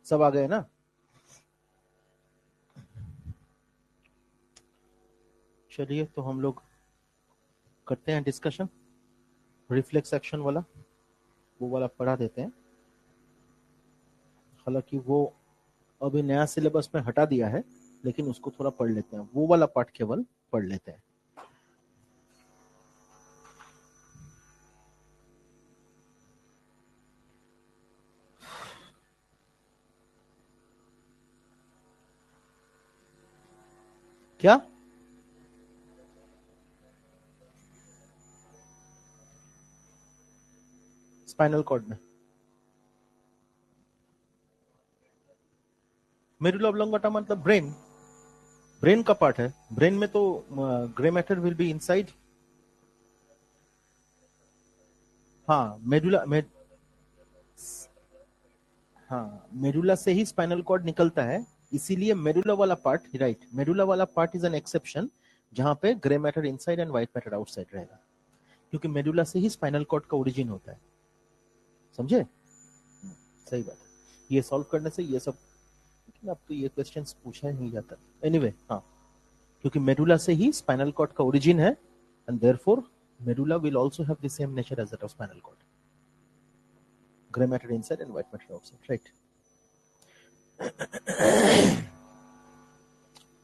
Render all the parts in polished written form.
सब आ गए ना? चलिए तो हम लोग करते हैं डिस्कशन रिफ्लेक्स एक्शन वाला, वो वाला पढ़ा देते हैं। हालांकि वो अभी नया सिलेबस में हटा दिया है, लेकिन उसको थोड़ा पढ़ लेते हैं, वो वाला पार्ट केवल पढ़ लेते हैं। क्या? स्पाइनल कॉर्ड में मेडुला ऑब्लोंगेटा मतलब ब्रेन, ब्रेन का पार्ट है। ब्रेन में तो grey matter will be inside. हाँ हाँ, मेडुला से ही स्पाइनल कॉर्ड निकलता है, इसीलिए मेडुला वाला पार्ट, राइट, मेडुला वाला पार्ट इज एन एक्सेप्शन, जहां पे grey matter inside and white matter outside रहेगा, क्योंकि मेडुला से ही स्पाइनल कॉर्ड का ओरिजिन होता है। समझे? सही बात है। ये सॉल्व करने से ये सब, लेकिन अब तो ये क्वेश्चंस पूछा ही नहीं जाता। एनीवे, हाँ, क्योंकि मेडुला से ही स्पाइनल कॉर्ड का ओरिजिन है, and therefore medulla will also have the same nature as that of spinal cord, grey matter inside and white matter outside, right.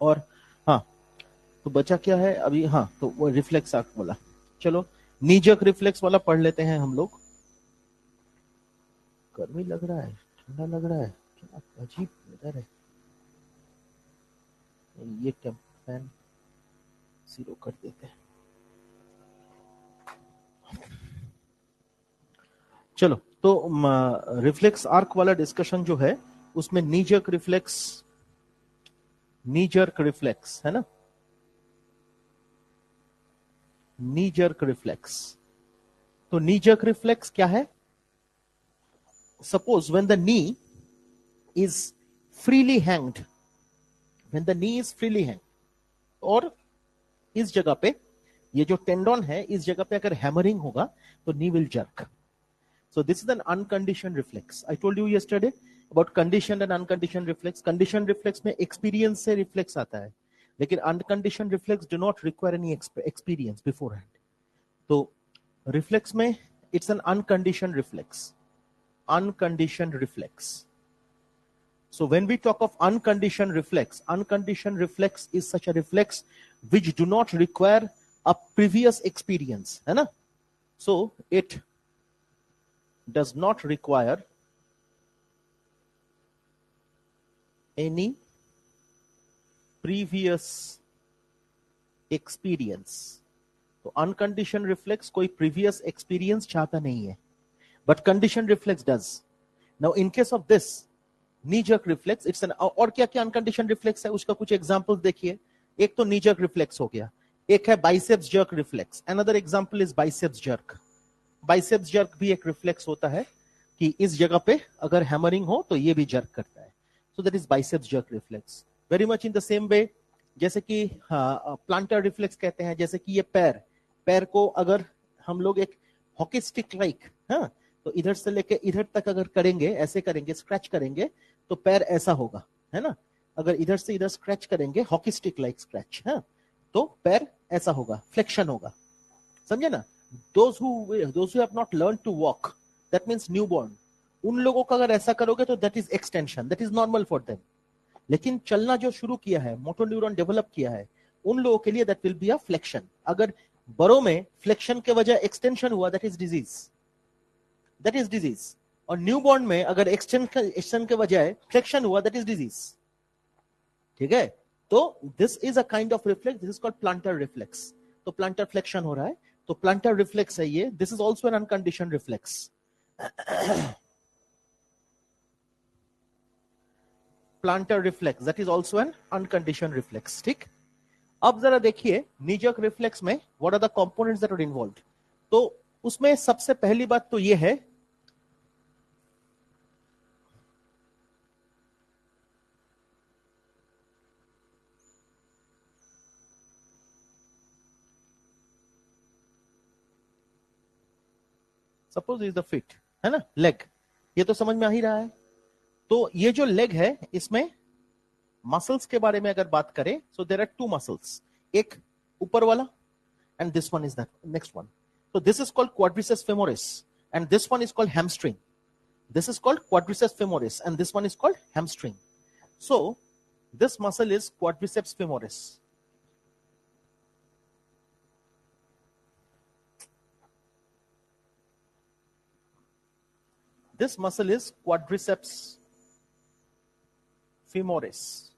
और हाँ, तो बचा क्या है अभी? हाँ, तो वो रिफ्लेक्स आर्क वाला, चलो नी जर्क रिफ्लेक्स वाला पढ़ लेते हैं हम लोग। गर्मी लग रहा है, ठंडा लग रहा है, क्या अजीब वेदर है। ये फैन जीरो कर देते हैं। चलो, तो रिफ्लेक्स आर्क वाला डिस्कशन जो है, उसमें नी जर्क रिफ्लेक्स है ना, नी जर्क रिफ्लेक्स। तो नी जर्क रिफ्लेक्स क्या है? Suppose when the knee is freely hanged, when the knee is freely hang, और इस जगह पे ये जो टेंडन है, इस जगह पे अगर हैमरिंग होगा तो knee will jerk. So this is an unconditioned reflex. I told you yesterday about conditioned and unconditioned reflex. Conditioned reflex में experience से reflex आता है, लेकिन unconditioned reflex do not require any experience beforehand. तो reflex में it's an unconditioned reflex. Unconditioned reflex. So when we talk of unconditioned reflex is such a reflex which do not require a previous experience, है ना? So it does not require any previous experience. तो अनकंडीशन reflex कोई previous experience चाहता नहीं है, but condition reflex does. Now in case of this knee jerk reflex, it's an, और क्या क्या अनकंडीशन रिफ्लेक्स है उसका कुछ एग्जांपल देखिए। एक तो नी जर्क रिफ्लेक्स हो गया, एक है biceps jerk reflex, another example is biceps jerk. Biceps jerk भी एक रिफ्लेक्स होता है कि इस जगह पे अगर हैमरिंग हो तो ये भी जर्क करता है, so that is biceps jerk reflex. Very much in the same वे, जैसे कि प्लांटर रिफ्लेक्स कहते हैं, जैसे कि ये पैर को अगर हम लोग एक हॉकी स्टिक लाइक, हाँ, तो इधर से लेके इधर तक अगर करेंगे, ऐसे करेंगे, स्क्रैच करेंगे, तो पैर ऐसा होगा, है ना। अगर इधर से इधर स्क्रैच करेंगे, हॉकी स्टिक लाइक स्क्रैच, हाँ, तो पैर ऐसा होगा, फ्लेक्शन होगा, समझे ना। those who have not learned to walk, that means newborn, उन लोगों का अगर ऐसा करोगे तो that is extension, that is normal for them। लेकिन चलना जो शुरू किया है, मोटर न्यूरॉन डेवलप किया है, उन लोगों के लिए that will be a flexion। अगर बड़ों में फ्लेक्शन के वजह एक्सटेंशन हुआ, that is disease, that is disease। और न्यूबॉर्न में अगर एक्सटेंशन के वजह फ्लेक्शन हुआ, that is disease। ठीक है, तो this is a kind of reflex, this is called plantar reflex. तो प्लांटर फ्लेक्शन हो रहा है, तो प्लांटर रिफ्लेक्स है ये, this is also an unconditioned reflex. Plantar reflex, that is also an unconditioned reflex. ठीक, अब जरा देखिए नी जर्क रिफ्लेक्स में what are the components that are involved. तो उसमें सबसे पहली बात तो ये है, सपोज इज द फिट, है ना, लेग, ये तो समझ में आ ही रहा है। तो ये जो लेग है इसमें मसल्स के बारे में अगर बात करें, so there are two muscles, एक ऊपर वाला and this one is the next one. So this is called quadriceps femoris and this one is called hamstring. This is called quadriceps femoris and this one is called hamstring. So this muscle is quadriceps femoris. This muscle is quadriceps femoris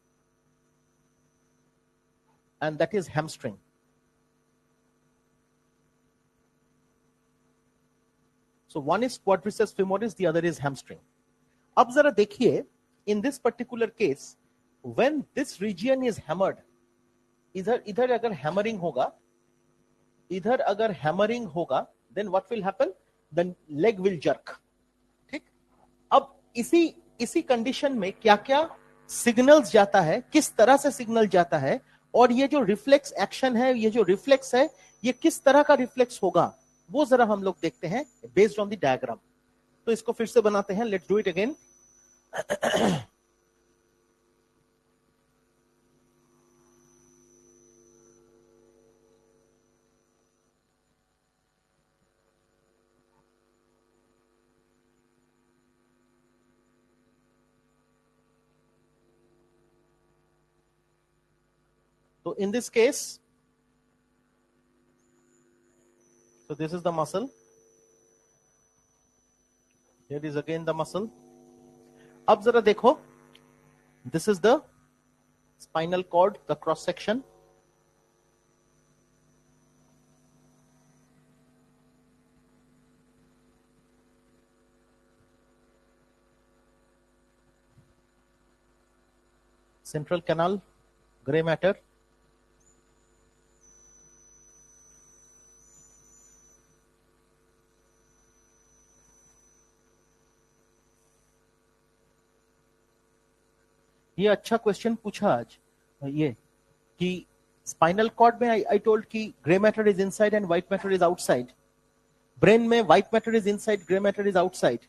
and that is hamstring. So one is quadriceps femoris, the other is hamstring. अब जरा देखिए, in this particular case, when this region is hammered, इधर अगर hammering होगा, then what will happen? The leg will jerk. ठीक? अब इसी condition में क्या क्या सिग्नल्स जाता है, किस तरह से सिग्नल जाता है, और ये जो रिफ्लेक्स एक्शन है, ये जो रिफ्लेक्स है, ये किस तरह का रिफ्लेक्स होगा, वो जरा हम लोग देखते हैं बेस्ड ऑन द डायग्राम. तो इसको फिर से बनाते हैं. Let's do it again. So in this case, so this is the muscle. Here is again the muscle. अब जरा देखो, this is the spinal cord, the cross section. Central canal, gray matter. ये अच्छा क्वेश्चन पूछा आज ये कि spinal cord में आई टोल्ड कि grey matter is inside and white matter is outside. Brain में white matter is inside, grey matter is outside.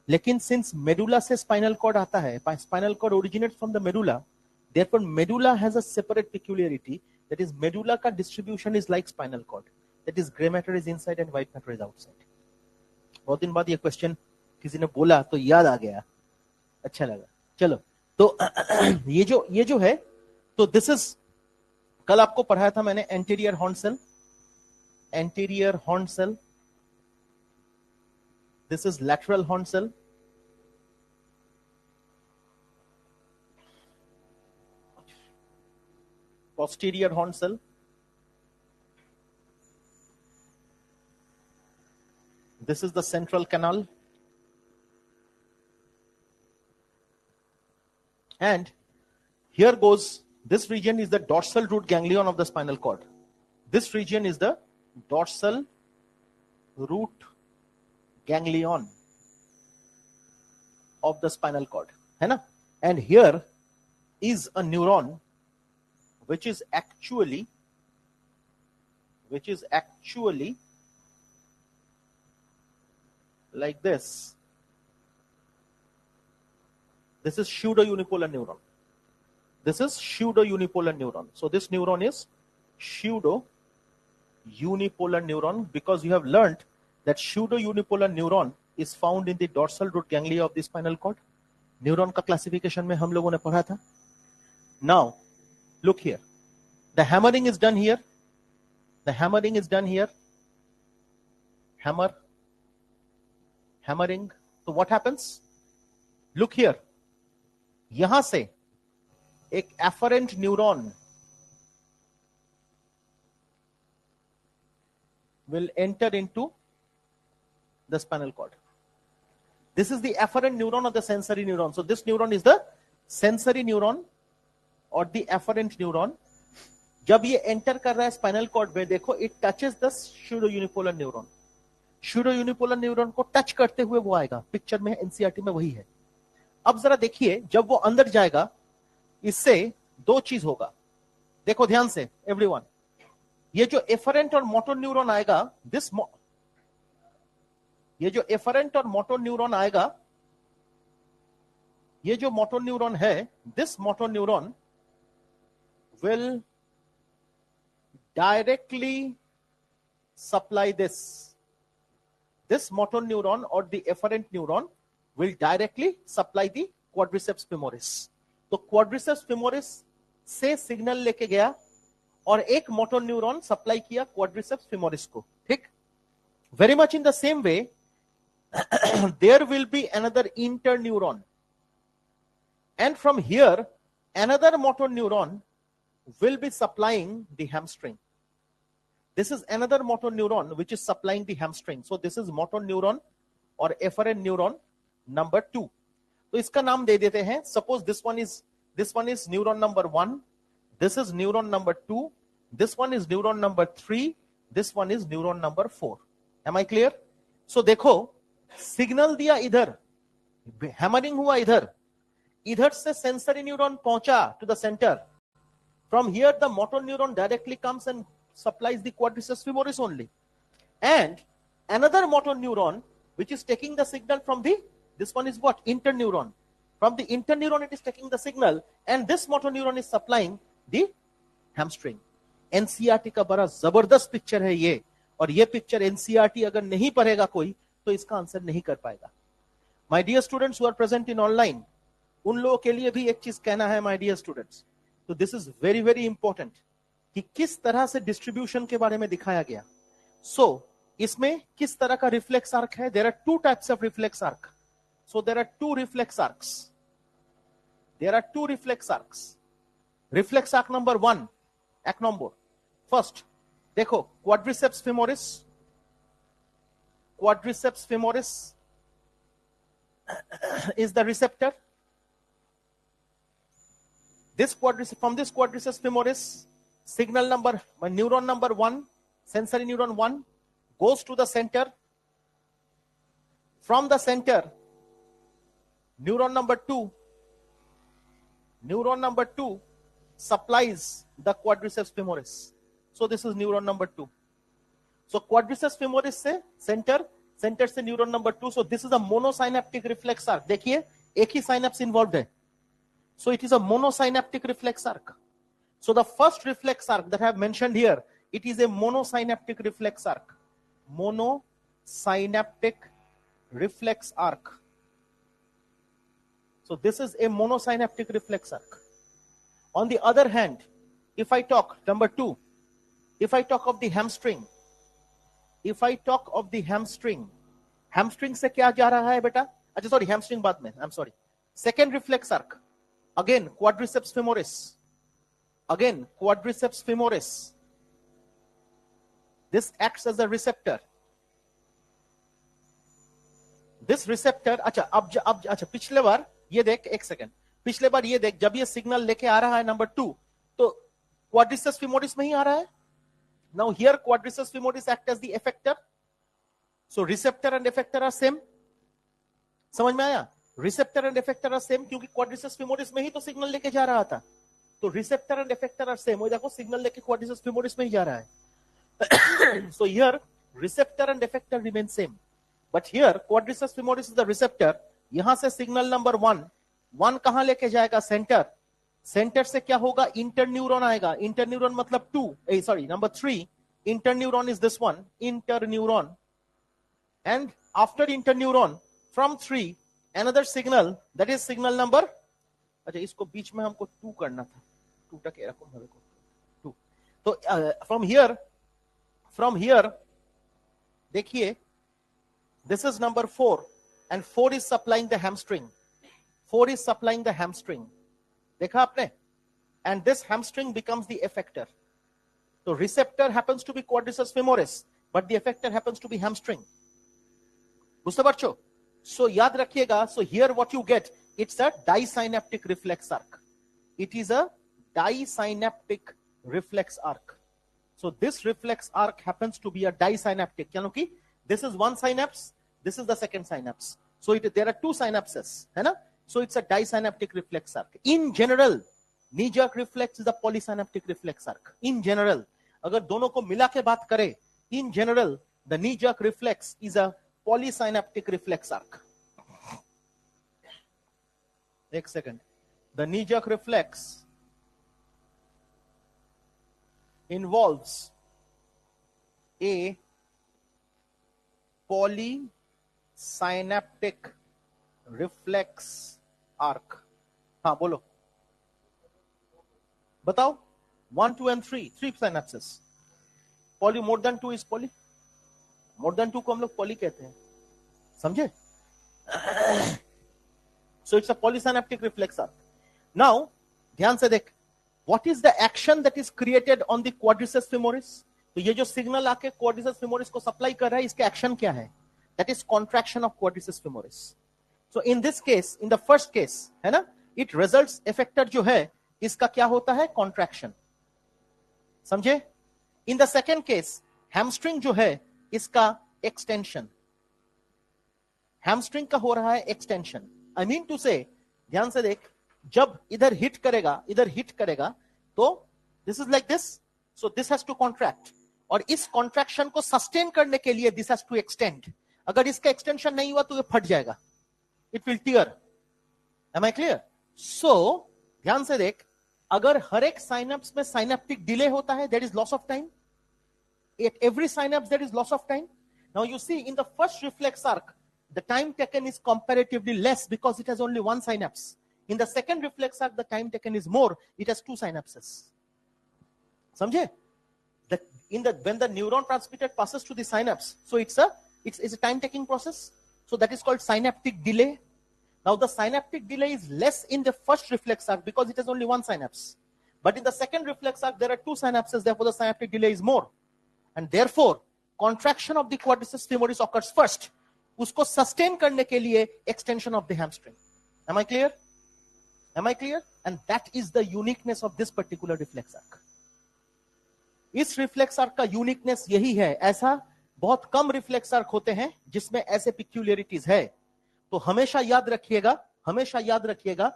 लेकिन सिंस मेडुला से स्पाइनल कॉर्ड आता है, spinal cord originates from the medulla, therefore medulla has a separate peculiarity, that is medulla का distribution is like spinal cord, that is grey matter is inside and white matter is outside. बहुत दिन बाद ये question किसी ने बोला तो याद आ गया, अच्छा लगा. चलो, तो ये जो है, तो दिस इज, कल आपको पढ़ाया था मैंने anterior horn cell, anterior horn cell. This is lateral horn cell. posterior horn cell. This is the central canal. And here goes, this region is the dorsal root ganglion of the spinal cord. This region is the dorsal root ganglion of the spinal cord, है ना? And here is a neuron which is actually like this. This is pseudo-unipolar neuron. This is pseudo-unipolar neuron. So this neuron is pseudo-unipolar neuron because you have learned that pseudo-unipolar neuron is found in the dorsal root ganglia of the spinal cord. Neuron का classification में हम लोगों ने पढ़ा था. Now, look here. The hammering is done here. The hammering is done here. Hammering. So what happens? Look here. यहां से एक afferent neuron will enter into the spinal cord. This is the afferent neuron or the sensory neuron. So this neuron is the sensory neuron or the afferent neuron. जब ये enter कर रहा है spinal cord में, देखो it touches the pseudo-unipolar neuron. pseudo-unipolar neuron को touch करते हुए वो आएगा. पिक्चर में एनसीईआरटी में वही है. अब जरा देखिए, जब वो अंदर जाएगा, इससे दो चीज होगा. देखो ध्यान से एवरीवन, ये जो एफरेंट और मोटर न्यूरॉन आएगा, ये जो एफरेंट और मोटर न्यूरॉन आएगा, ये जो मोटर न्यूरॉन है, this motor neuron will directly supply this motor neuron or the efferent neuron will directly supply the quadriceps femoris. तो quadriceps femoris से सिग्नल लेके गया और एक मोटर न्यूरॉन सप्लाई किया क्वाड्रिसेप्स फेमोरिस को, ठीक. Very much in the same way there will be another interneuron and from here another motor neuron will be supplying the hamstring. This is another motor neuron which is supplying the hamstring. So this is motor neuron or efferent neuron number 2. तो इसका नाम दे देते हैं. Suppose this one is neuron number 1, this is neuron number 2, this one is neuron number 3, this one is neuron number 4. Am I clear? So देखो signal दिया इधर, hammering हुआ इधर, इधर से सेंसरी न्यूरॉन पहुंचा to the centre. From here the motor neuron directly comes and supplies the quadriceps femoris only, and another motor neuron which is taking the signal from this one is what? Interneuron. From the interneuron it is taking the signal and this motor neuron is supplying the hamstring. NCERT का बड़ा जबरदस्त picture है ये, और ये picture NCERT अगर नहीं पढ़ेगा कोई तो इसका आंसर नहीं कर पाएगा. My dear students who are present in online, उन लोगों के लिए भी एक चीज कहना है माय डियर स्टूडेंट्स. तो this is very very important कि किस तरह से डिस्ट्रीब्यूशन के बारे में दिखाया गया. सो इसमें किस तरह का रिफ्लेक्स आर्क है. There are two types of reflex arc. So there are two reflex arcs. There are two reflex arcs. Reflex arc number 1, arc number first देखो, quadriceps femoris. Quadriceps femoris is the receptor. From this quadriceps femoris, signal number, neuron number 1, sensory neuron 1 goes to the center. From the center, neuron number 2 supplies the quadriceps femoris. So this is neuron number 2. So quadriceps femoris से center से neuron number 2. So this is a monosynaptic reflex arc. देखिए एक ही synapse involved है. So it is a monosynaptic reflex arc. So the first reflex arc that I have mentioned here, it is a monosynaptic reflex arc. Monosynaptic reflex arc. So this is a monosynaptic reflex arc. On the other hand, if I talk number 2, if I talk of the hamstring, hamstring से क्या जा रहा है बेटा? अच्छा sorry, hamstring बाद में, I'm sorry. Second reflex arc, again quadriceps femoris. This acts as a receptor. This receptor, अच्छा पिछले बार ये देख, एक सेकेंड, पिछले बार ये देख, जब ये सिग्नल लेके आ रहा है नंबर 2, तो quadriceps femoris में ही आ रहा है. Now here quadriceps femoris act as the effector. So receptor and effector are same. समझ में आया? Receptor and effector are same क्योंकि quadriceps femoris में ही तो सिग्नल लेके जा रहा था. तो receptor and effector are same. वो देखो सिग्नल लेके quadriceps femoris में ही जा रहा है. So here receptor and effector remain same. But here quadriceps femoris is the receptor. यहां से सिग्नल नंबर 1 कहां लेके जाएगा? सेंटर से क्या होगा? इंटरन्यूरॉन आएगा. इंटरन्यूरॉन मतलब 2, sorry number 3. Interneuron is this one, interneuron. And after interneuron from 3 another signal, that is signal number, अच्छा इसको बीच में हमको 2 करना था, 2 टके रखो मेरे को 2. तो फ्रॉम हियर देखिए, this is number 4 and 4 is supplying the hamstring. 4 is supplying the hamstring. देखा आपने? And this hamstring becomes the effector. So receptor happens to be quadriceps femoris, but the effector happens to be hamstring. बुझते बच्चों? So याद रखिएगा. So here what you get, it's a disynaptic reflex arc. It is a disynaptic reflex arc. So this reflex arc happens to be a disynaptic. क्योंकि this is one synapse, this is the second synapse. So there are 2 synapses, है ना? So it's a disynaptic reflex arc. In general, knee-jerk reflex is a polysynaptic reflex arc. In general, अगर दोनों को मिला के बात करें, in general, the knee-jerk reflex is a polysynaptic reflex arc. एक second. The knee-jerk reflex involves a polysynaptic reflex arc. हाँ बोलो, बताओ. 1, 2 and 3 synapses. Poly more than 2 is poly. More than 2 को हम लोग poly कहते हैं, समझे? So it's a polysynaptic reflex arc. Now ध्यान से देख, what is the action that is created on the quadriceps femoris? तो ये जो सिग्नल आके quadriceps femoris को सप्लाई कर रहा है, इसके एक्शन क्या है? That is contraction of quadriceps femoris. So in this case, in the first case, है ना, it results effector जो है इसका क्या होता है? Contraction. समझे? In the second case, hamstring जो है इसका extension. Hamstring का हो रहा है extension. I mean to say, ध्यान से देख, जब इधर हिट करेगा तो this is like this, so this has to contract, और इस contraction को sustain करने के लिए this has to extend. अगर इसका extension नहीं हुआ तो ये फट जाएगा, it will tear. Am I clear? So ध्यान से देख, अगर हर एक synapse में synaptic delay होता है, there is loss of time. At every synapse there is loss of time. Now you see in the first reflex arc, the time taken is comparatively less because it has only one synapse. In the second reflex arc, the time taken is more. It has 2 synapses. समझे? When the neuron transmitter passes to the synapse, so it's a time taking process. So that is called synaptic delay. Now the synaptic delay is less in the first reflex arc because it has only one synapse. But in the second reflex arc, there are 2 synapses. Therefore, the synaptic delay is more, and therefore contraction of the quadriceps femoris occurs first. उसको sustain करने के लिए extension of the hamstring. Am I clear? Am I clear? And that is the uniqueness of this particular reflex arc. इस reflex arc का uniqueness यही है. ऐसा बहुत कम reflex arc होते हैं जिसमें ऐसे peculiarities है. तो हमेशा याद रखिएगा,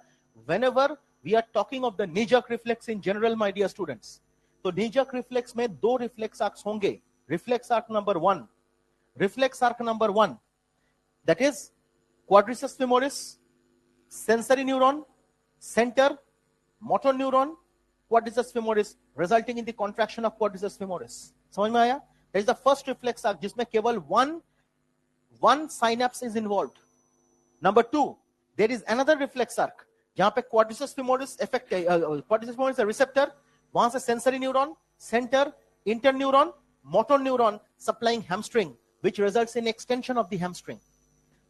whenever we are talking of the knee-jerk reflex in general, my dear students, तो knee-jerk reflex में 2 reflex arcs होंगे. Reflex arc number 1, that is quadriceps femoris, sensory neuron, center, motor neuron, quadriceps femoris, resulting in the contraction of quadriceps femoris. समझ में आया? That is the first reflex arc जिसमें केवल one synapse is involved. Number 2, there is another reflex arc जहां पे quadriceps femoris affect, quadriceps femoris receptor, वहां से sensory neuron, center, interneuron, motor neuron supplying hamstring, which results in extension of the hamstring.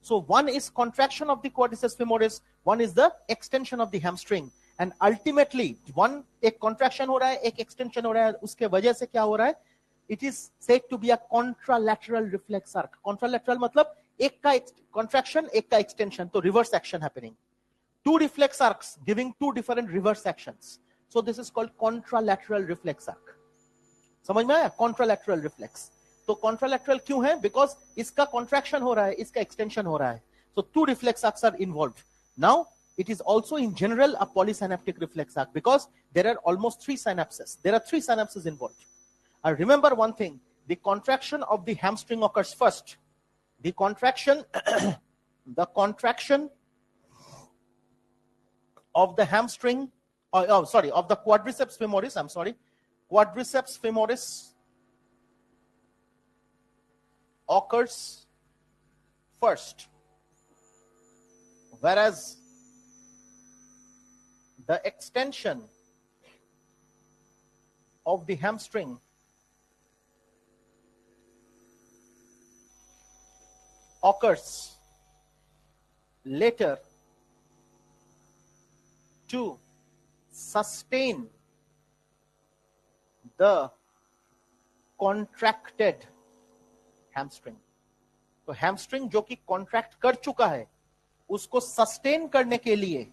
So one is contraction of the quadriceps femoris, one is the extension of the hamstring, and ultimately one एक contraction हो रहा है, एक extension हो रहा है, उसके वजह से क्या हो रहा है? It is said to be a contralateral reflex arc. Contralateral मतलब एक का contraction, एक का extension, तो reverse action happening. 2 reflex arcs giving 2 different reverse actions. So this is called contralateral reflex arc. समझ में आया? Contralateral reflex. तो contralateral क्यों है? Because इसका contraction हो रहा है, इसका extension हो रहा है. So 2 reflex arcs are involved. Now it is also in general a polysynaptic reflex arc because there are almost 3 synapses. There are 3 synapses involved. And remember one thing, the contraction of the hamstring occurs first. The contraction of the hamstring, of the quadriceps femoris, quadriceps femoris occurs first, whereas the extension of the hamstring occurs later to sustain the contracted hamstring. तो hamstring जो कि contract कर चुका है, उसको sustain करने के लिए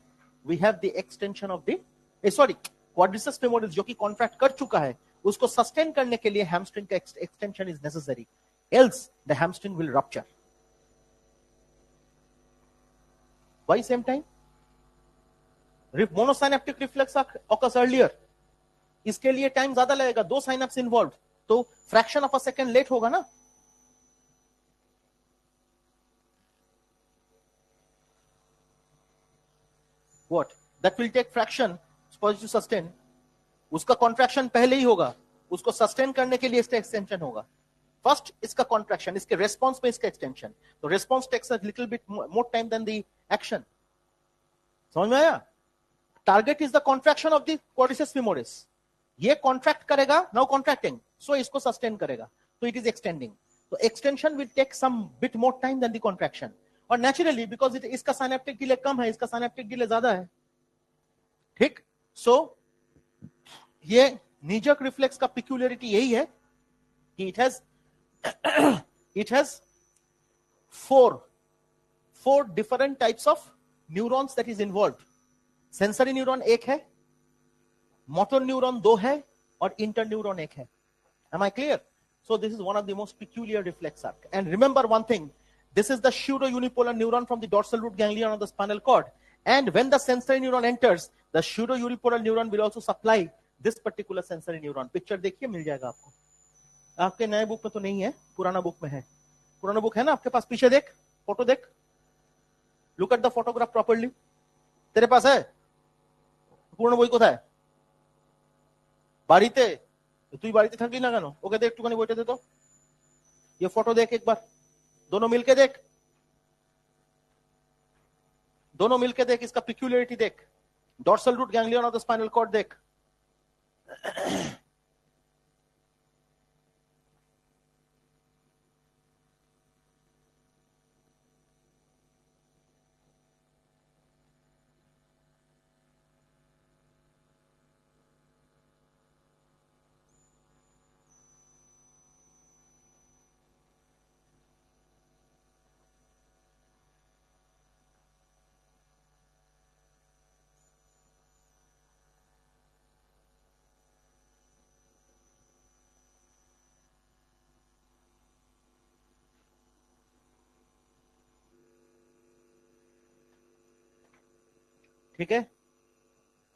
we have the extension of the quadriceps femoris जो कि contract कर चुका है, उसको sustain करने के लिए hamstring का extension is necessary, else the hamstring will rupture. Why same time? Monosynaptic reflex occurs earlier. इसके लिए टाइम ज्यादा लगेगा, 2 synapse involved, तो fraction of a second late होगा ना. What that will take fraction positive sustain, उसका contraction पहले ही होगा, उसको सस्टेन करने के लिए इसका एक्सटेंशन होगा। फर्स्ट इसका कॉन्ट्रैक्शन, इसके रेस्पॉन्स पे इसका एक्सटेंशन, तो response takes a little bit more time then the action. समझ में आया? Target is the contraction of the quadriceps femoris, ये कॉन्ट्रैक्ट करेगा, नाउ कॉन्ट्रैक्टिंग, सो इसको सस्टेन करेगा, तो इट इज एक्सटेंडिंग। तो extension will take some bit more time then the contraction, और नेचुरली बिकॉज इसका साइनेप्टिक डिले कम है, इसका साइनेप्टिक डिले ज्यादा है, ठीक। सो ये नीजक रिफ्लेक्स का पिक्यूलियरिटी यही है कि it has four different types of neurons that is involved. Sensory neuron एक है, मोटर न्यूरॉन दो है, और इंटर न्यूरॉन एक है। Am I clear? So this is one of the most peculiar reflex arc. And remember one thing, this is the pseudo-unipolar neuron from the dorsal root ganglion of the spinal cord. And when the sensory neuron enters, the pseudo-unipolar neuron will also supply this particular sensory neuron. Picture देखिए, मिल जाएगा आपको। आपके नए book में तो नहीं है, पुराना बुक में है। पुराना बुक है ना आपके पास? पीछे देख, फोटो देख, look at the photograph properly. तेरे पास है পুরনো বই? কোথায়? বাড়িতে? তুই বাড়িতে থাকলি না কেন? ওকে দে একটুখানি বইটা দে তো। ये फोटो देख एक बार, दोनों मिलके देख, दोनों मिलके देख, इसका पिक्यूलियरिटी देख, dorsal root ganglion of the spinal cord देख। ठीक है?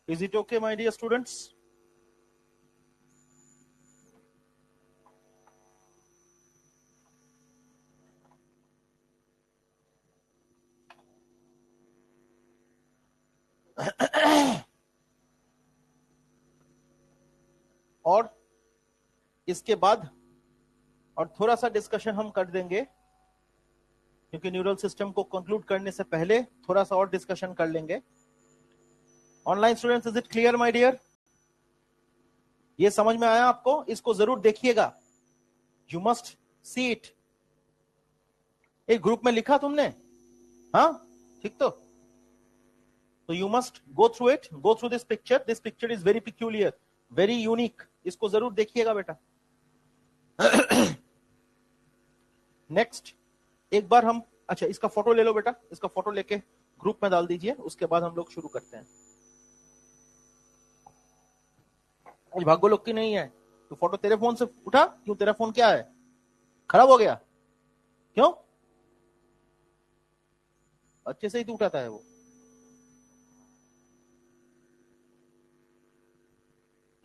Is it okay, my dear students? और इसके बाद और थोड़ा सा डिस्कशन हम कर देंगे, क्योंकि न्यूरल सिस्टम को कंक्लूड करने से पहले थोड़ा सा और डिस्कशन कर लेंगे। Online students, is it clear my dear? ये समझ में आया आपको? इसको जरूर देखिएगा, यू मस्ट सी इट। एक ग्रुप में लिखा तुमने? हाँ, ठीक। तो you must go through it, go through this picture is very peculiar, very unique, इसको जरूर देखिएगा बेटा। नेक्स्ट एक बार हम, अच्छा इसका फोटो ले लो बेटा, इसका फोटो लेके ग्रुप में डाल दीजिए, उसके बाद हम लोग शुरू करते हैं। आज भाग्य लोग की नहीं है तो फोटो तेरे फोन से उठा क्यों? तेरा फोन क्या है, खराब हो गया? क्यों? अच्छे से ही तो उठाता है वो।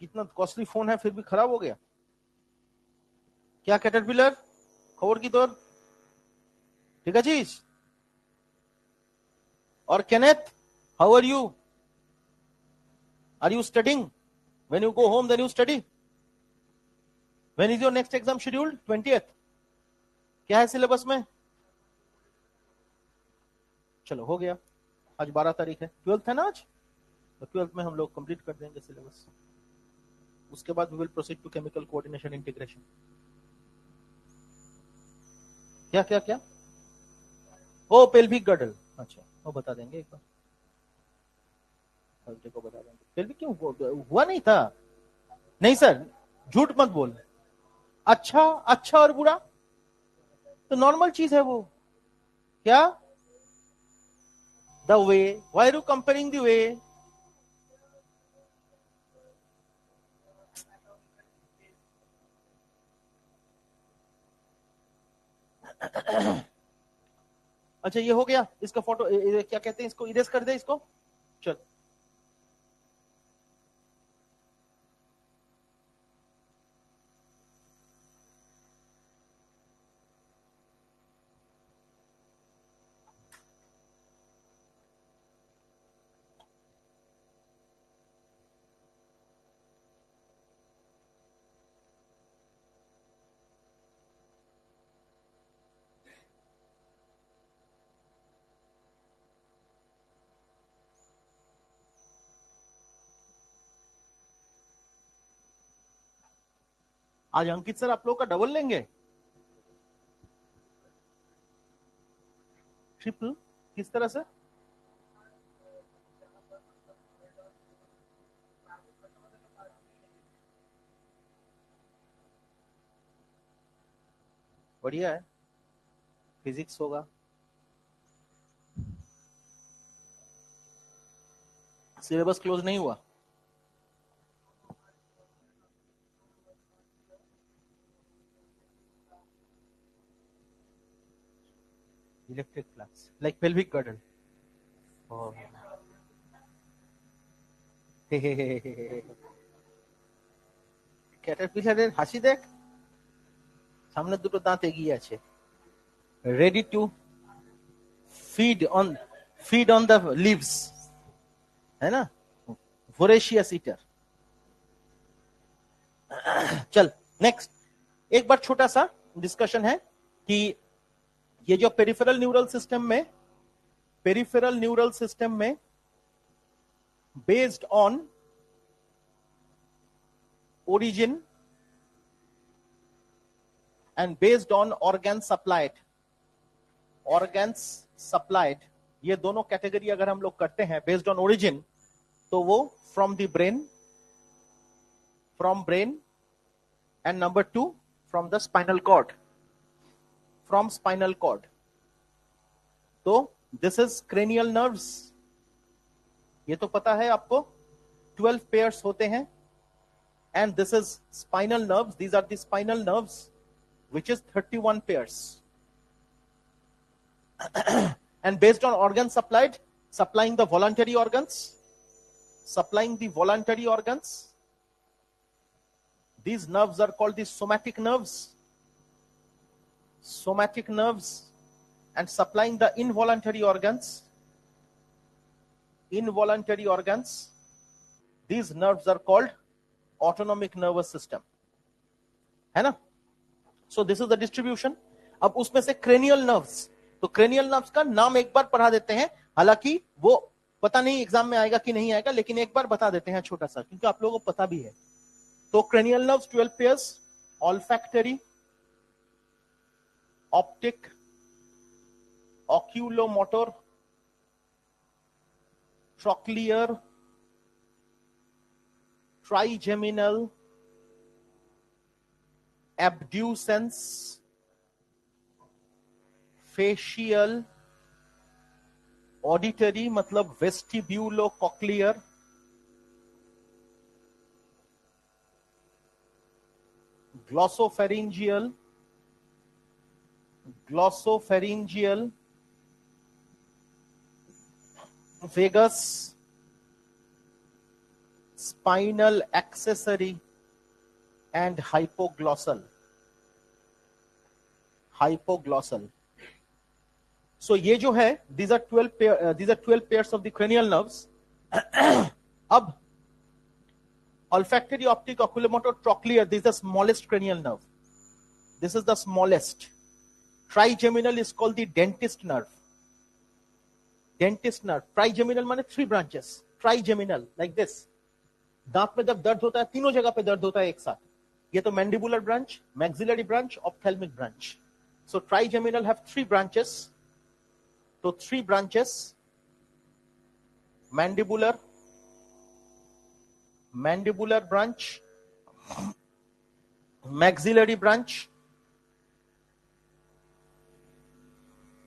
कितना कॉस्टली फोन है फिर भी खराब हो गया क्या? कैटरपिलर खबर की तौर, ठीक है चीज। और Kenneth, how are you? Are you studying? When you go home, then you study. When is your next exam scheduled? 20th. क्या है सिलेबस में? चलो हो गया, आज 12 तारीख है, 12th है ना आज, तो 12th में हम लोग कंप्लीट कर देंगे सिलेबस। उसके बाद we will proceed to chemical coordination integration। क्या क्या क्या? ओ पेल्विक गर्डल, अच्छा वो बता देंगे एक बार, थर्सडे को बता देंगे। पेल्विक क्यों हुआ नहीं था? नहीं सर, झूठ मत बोल। अच्छा, अच्छा और बुरा तो नॉर्मल चीज है वो। क्या? The way, why are you comparing the way? अच्छा ये हो गया, इसका फोटो क्या कहते हैं इसको, इरेज कर दे इसको। चल आज अंकित सर आप लोग का डबल लेंगे, ट्रिपल, किस तरह से? बढ़िया है, फिजिक्स होगा, सिलेबस क्लोज नहीं हुआ। Electric flux like pelvic girdle. ক্যাটারপিলারের হাসি দেখ, সামনে দুটো দাঁত এগিয়ে আছে, ready to feed on the leaves, है ना, voracious eater। चल नेक्स्ट, एक बार छोटा सा डिस्कशन है कि ये जो पेरिफेरल न्यूरल सिस्टम में based on origin and based on organs supplied, ये दोनों कैटेगरी अगर हम लोग करते हैं बेस्ड ऑन ओरिजिन, तो वो from brain and number 2 from the spinal cord. तो दिस इज क्रेनियल नर्व्स, ये तो पता है आपको, 12 पेयर्स होते हैं, and this is spinal nerves, these are the spinal nerves, which is 31 pairs। and based on organs supplying the voluntary organs, these nerves are called the somatic nerves, and supplying the involuntary organs, these nerves are called autonomic nervous system, है ना। So this is the distribution. अब उसमें से cranial nerves, तो cranial nerves का नाम एक बार पढ़ा देते हैं, हालांकि वो पता नहीं एग्जाम में आएगा कि नहीं आएगा, लेकिन एक बार बता देते हैं छोटा सा, क्योंकि आप लोगों को पता भी है। तो cranial nerves 12 pairs, olfactory, optic, oculomotor, trochlear, trigeminal, abducens, facial, auditory मतलब vestibulocochlear, glossopharyngeal, vagus, spinal accessory, and hypoglossal। So ये जो है, these are 12 pairs of the cranial nerves। अब olfactory, optic, oculomotor, trochlear, this is the smallest cranial nerve, this is the smallest। trigeminal is called the dentist nerve। trigeminal माने 3 branches, trigeminal like this। दांत में जब दर्द होता है, तीनों जगह पे दर्द होता है एक साथ, ये तो mandibular branch, maxillary branch, ophthalmic branch. So trigeminal have 3 branches, तो 3 branches, mandibular branch, maxillary branch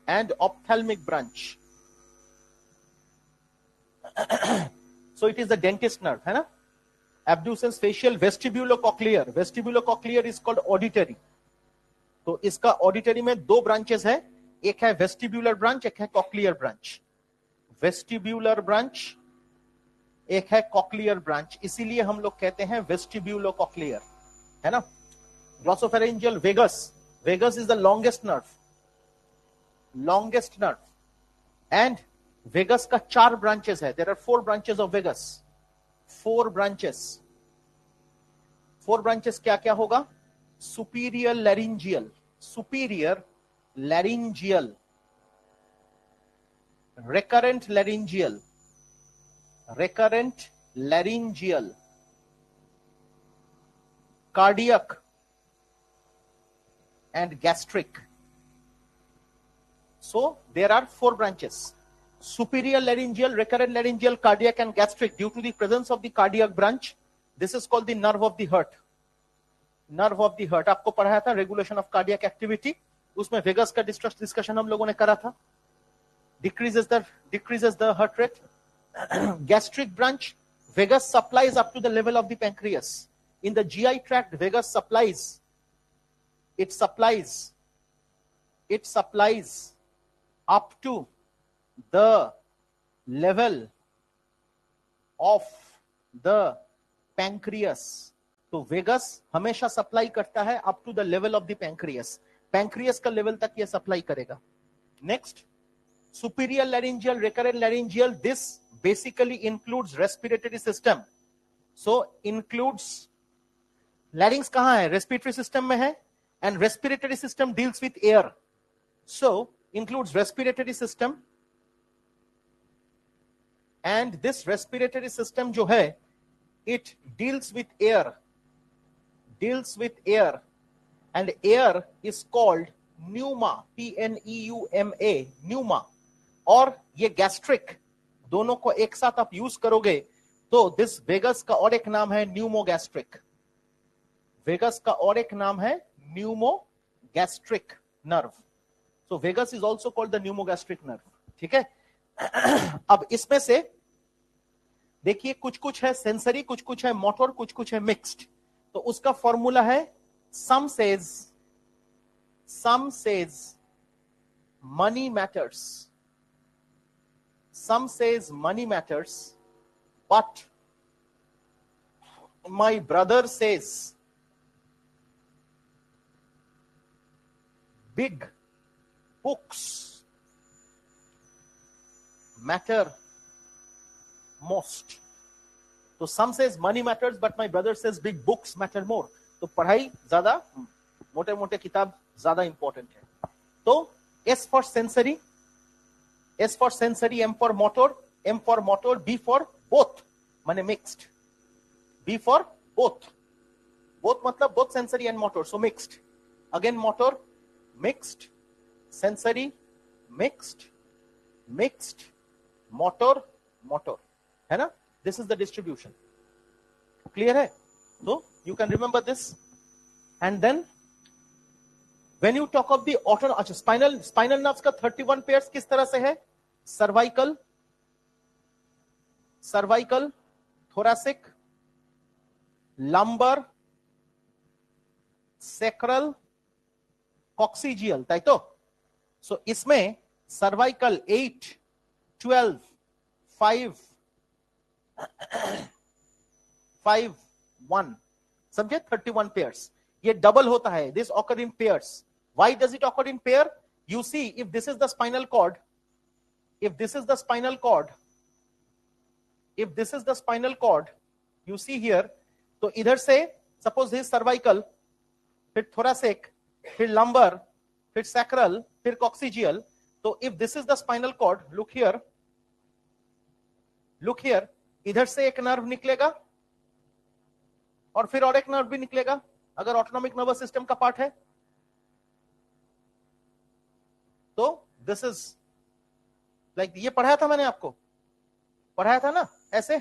and ophthalmic branch. So it is the dentist nerve, है ना। Abducens, facial, vestibulocochlear is called auditory। तो इसका ऑडिटरी में 2 branches है, एक है vestibular branch, एक है कॉक्लियर ब्रांच। वेस्टिब्यूलर ब्रांच, एक है कॉक्लियर ब्रांच, इसीलिए हम लोग कहते हैं वेस्टिब्यूलोकॉक्लियर, है ना। Glossopharyngeal, vagus is the longest nerve, and vagus का 4 ब्रांचेस है, there are 4 branches of vagus. 4 branches क्या क्या होगा? Superior laryngeal, recurrent laryngeal, cardiac and gastric. So there are 4 branches: superior laryngeal, recurrent laryngeal, cardiac and gastric. Due to the presence of the cardiac branch, this is called the nerve of the heart. Nerve of the heart आपको पढ़ाया था, regulation of cardiac activity, उसमें vagus का discussion हम लोगों ने करा था. decreases the heart rate. Gastric branch, vagus supplies up to the level of the pancreas. In the GI tract, vagus supplies up to the level of the pancreas. तो vagus हमेशा supply करता है up to the level of the pancreas. Pancreas का level तक ये supply करेगा. Next, superior laryngeal, recurrent laryngeal. This basically includes respiratory system. So includes larynx कहाँ है? Respiratory system में है, and respiratory system deals with air. So includes respiratory system, and this respiratory system जो है, it deals with air, and air is called pneuma, P-N-E-U-M-A, pneuma. और ये gastric दोनों को एक साथ आप यूज करोगे तो दिस वेगस का और एक नाम है न्यूमोगैस्ट्रिक. वेगस का और एक नाम है pneumogastric nerve. So vagus is also called the pneumogastric nerve. ठीक है. अब इसमें से देखिए कुछ है सेंसरी, कुछ है मोटर, कुछ है मिक्स्ड. तो उसका फॉर्मूला है सम says money matters. Some says money matters, but my brother says big books matter most. So some says money matters, but my brother says big books matter more. तो पढ़ाई ज्यादा, मोटे किताब ज्यादा इंपॉर्टेंट है. तो S for sensory, M for motor, B for both, माने mixed. B for both मतलब both sensory and motor, so mixed. Again motor, mixed, sensory, mixed, motor, है ना? This is the distribution. Clear है? So you can remember this. And then when you talk of the spinal nerves का 31 pairs किस तरह से है? cervical, thoracic, lumbar, sacral, coccygeal, ताई तो? So इसमें cervical 8, 12, 5, 1, समझे? 31 pairs. ये डबल होता है. This occur in pairs. Why does it occur in pair? You see, if this is the spinal cord, you see here, तो इधर से suppose this cervical, फिर thoracic, फिर lumbar, फिर sacral, फिर coccygeal. तो if this is the spinal cord, look here, इधर से एक नर्व निकलेगा और फिर और एक नर्व भी निकलेगा अगर ऑटोनॉमिक नर्वस सिस्टम का पार्ट है. तो दिस इज लाइक, ये पढ़ाया था मैंने आपको, पढ़ाया था ना ऐसे,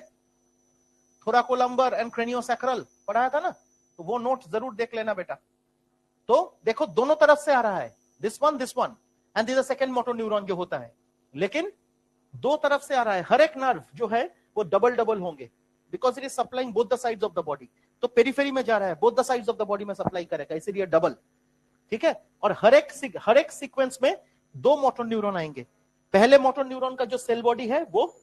थोराकोलंबर एंड क्रेनियोसैक्रल पढ़ाया था ना. तो वो नोट जरूर देख लेना बेटा. तो देखो दोनों तरफ से आ रहा है, this one and this second motor neuron जो होता है, लेकिन दो तरफ से आ रहा है. हर एक नर्व जो है वो डबल होंगे, because it is supplying both the sides of the body. तो पेरिफेरी में जा रहा है, both the sides of the body में सप्लाई करेगा, इसीलिए डबल. ठीक है. और हर एक सीक्वेंस में दो मोटर न्यूरॉन आएंगे. पहले मोटर न्यूरॉन का जो सेल बॉडी है वो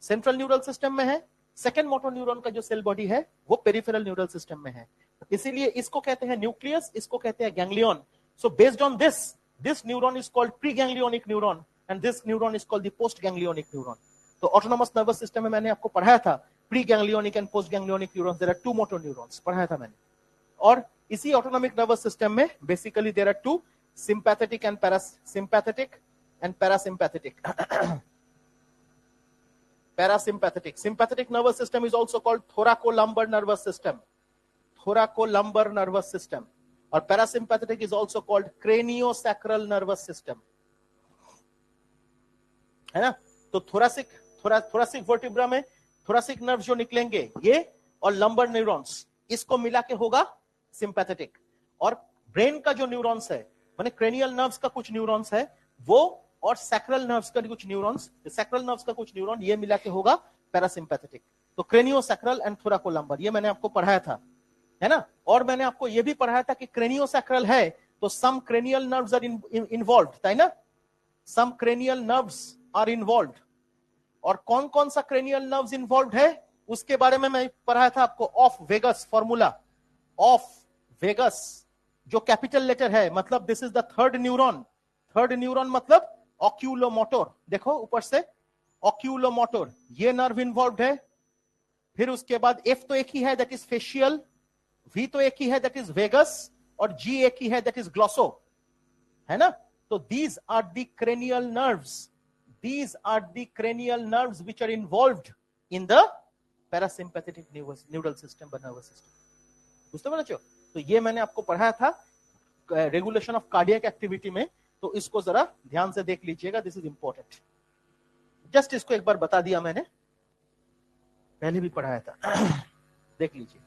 सेंट्रल न्यूरल सिस्टम में है, सेकेंड मोटर न्यूरॉन का जो सेल बॉडी है वो पेरिफेरल न्यूरल सिस्टम में है. इसीलिए इसको कहते हैं न्यूक्लियस, इसको कहते हैं ganglion. So based on this neuron is called pre ganglionic neuron and this neuron is called the post ganglionic neuron. तो ऑटोनॉमस नर्वस सिस्टम में मैंने आपको पढ़ाया था pre ganglionic and post ganglionic neurons, there are two motor neurons, पढ़ाया था मैंने. और इसी ऑटोनॉमिक नर्वस सिस्टम में basically there are two, sympathetic and parasympathetic. Sympathetic nervous system is also called thoracolumbar nervous system. और parasympathetic is also called craniosacral nervous system, है ना। तो थोरासिक वर्टिब्रा में थोरासिक नर्व जो निकलेंगे ये और लंबर न्यूरॉन्स, इसको मिला के होगा सिंपैथेटिक। और ब्रेन का जो न्यूरॉन्स है, माने क्रेनियल नर्व्स का कुछ न्यूरॉन्स है वो, और सैक्रल नर्व्स का कुछ न्यूरॉन्स, सैक्रल नर्व्स का कुछ न्यूरॉन, ये मिला के होगा पैरासिम्पैथेटिक। तो क्रेनियोसैक्रल एंड थोरैकोलंबर, ये मैंने आपको पढ़ाया था, है ना। और मैंने आपको ये भी पढ़ाया था कि क्रेनियोसैक्रल है तो सम क्रेनियल नर्व्स आर इन्वॉल्व्ड, है ना, सम क्रेनियल नर्व्स आर इन्वॉल्व्ड। और कौन कौन सा क्रेनियल नर्व्स इन्वॉल्व्ड है उसके बारे में मैं पढ़ाया था आपको, of vagus formula, of vagus जो कैपिटल लेटर है, मतलब this is the third neuron. Third neuron मतलब ऑक्यूलोमोटर, देखो ऊपर से ऑक्यूलोमोटर, ये नर्व इन्वॉल्व्ड है। फिर उसके बाद एफ तो एक ही है, दैट इज फेशियल, वी तो एक ही है, दैट इज वेगस, और जी एक ही है, दैट इज ग्लॉसो, है ना। तो these are the cranial nerves, these are the cranial nerves which are involved in the parasympathetic neural system or nervous system. बुझते बच्चों, तो ये मैंने आपको पढ़ाया था रेगुलेशन ऑफ कार्डियक एक्टिविटी में, तो इसको जरा ध्यान से देख लीजिएगा, दिस इज इंपॉर्टेंट। जस्ट इसको एक बार बता दिया मैंने, पहले भी पढ़ाया था देख लीजिए।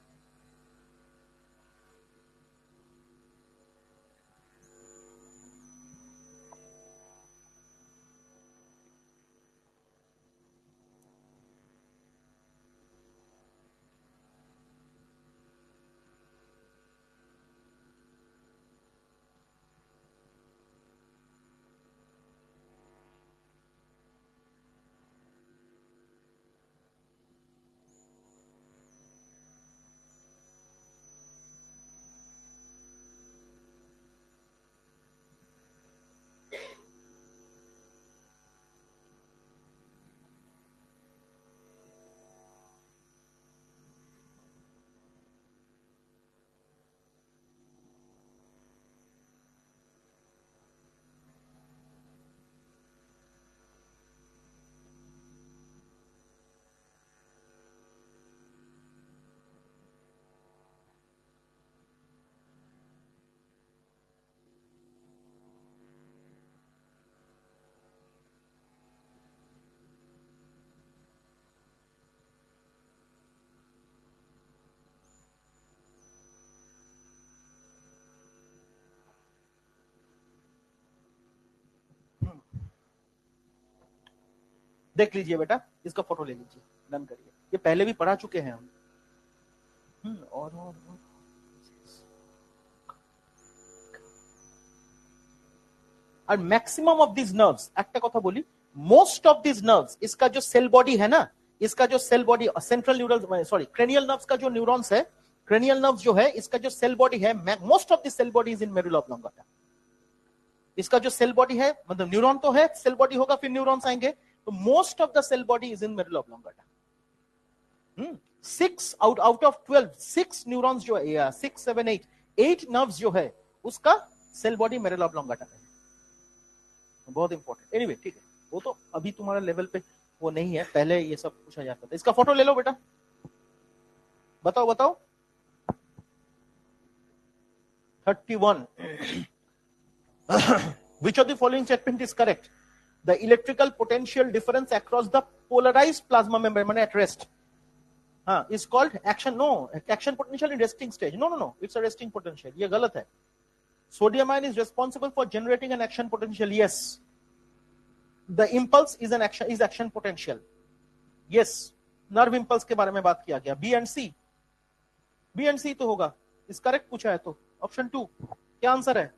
देख लीजिए बेटा, इसका फोटो ले लीजिए, डन करिए, ये पहले भी पढ़ा चुके हैं हम। और मैक्सिमम ऑफ दिस नर्व्स, একটা কথা বলি, मोस्ट ऑफ दिस नर्व्स, इसका जो सेल बॉडी है ना, इसका जो cell body central neural sorry cranial nerves का जो न्यूरॉन्स है, क्रेनियल नर्व्स जो है, इसका जो सेल बॉडी है, most of this cell body is in medulla oblongata. इसका जो सेल बॉडी है, मतलब न्यूरॉन तो है, सेल बॉडी होगा, फिर न्यूरॉन्स आएंगे, तो most of the cell body is in medulla oblongata. 6 out of 12, 6 neurons जो है, 6 7 8 नर्व्स जो है, उसका सेल बॉडी मेडुला ऑब्लोंगाटा है। बहुत इंपॉर्टेंट। एनीवे ठीक है, वो तो अभी तुम्हारा लेवल पे वो नहीं है, पहले ये सब पूछा जाता था। इसका फोटो ले लो बेटा, बताओ बताओ। 31 which of the following statement is correct? The electrical potential difference across the polarized plasma membrane at rest is called action. No, action potential in resting stage. No, it's a resting potential. ये गलत है। Sodium ion is responsible for generating an action potential. Yes. The impulse is action potential. Yes. Nerve impulse के बारे में बात किया गया। B and C तो होगा, इस करेक्ट पूछा है तो ऑप्शन 2 क्या आंसर है?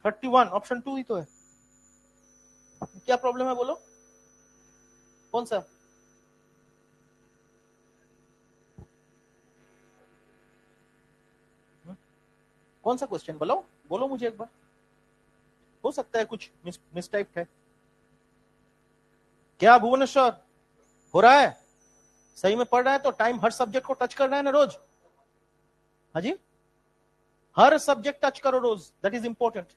31 ऑप्शन 2 ही तो है। क्या प्रॉब्लम है बोलो, कौन सा? कौन सा क्वेश्चन बोलो मुझे एक बार। हो सकता है कुछ मिसटाइप है क्या भुवनेश्वर? हो रहा है सही में पढ़ रहा है तो टाइम हर सब्जेक्ट को टच कर रहा है ना रोज? हाँ जी, हर सब्जेक्ट टच करो रोज, दैट इज इंपॉर्टेंट।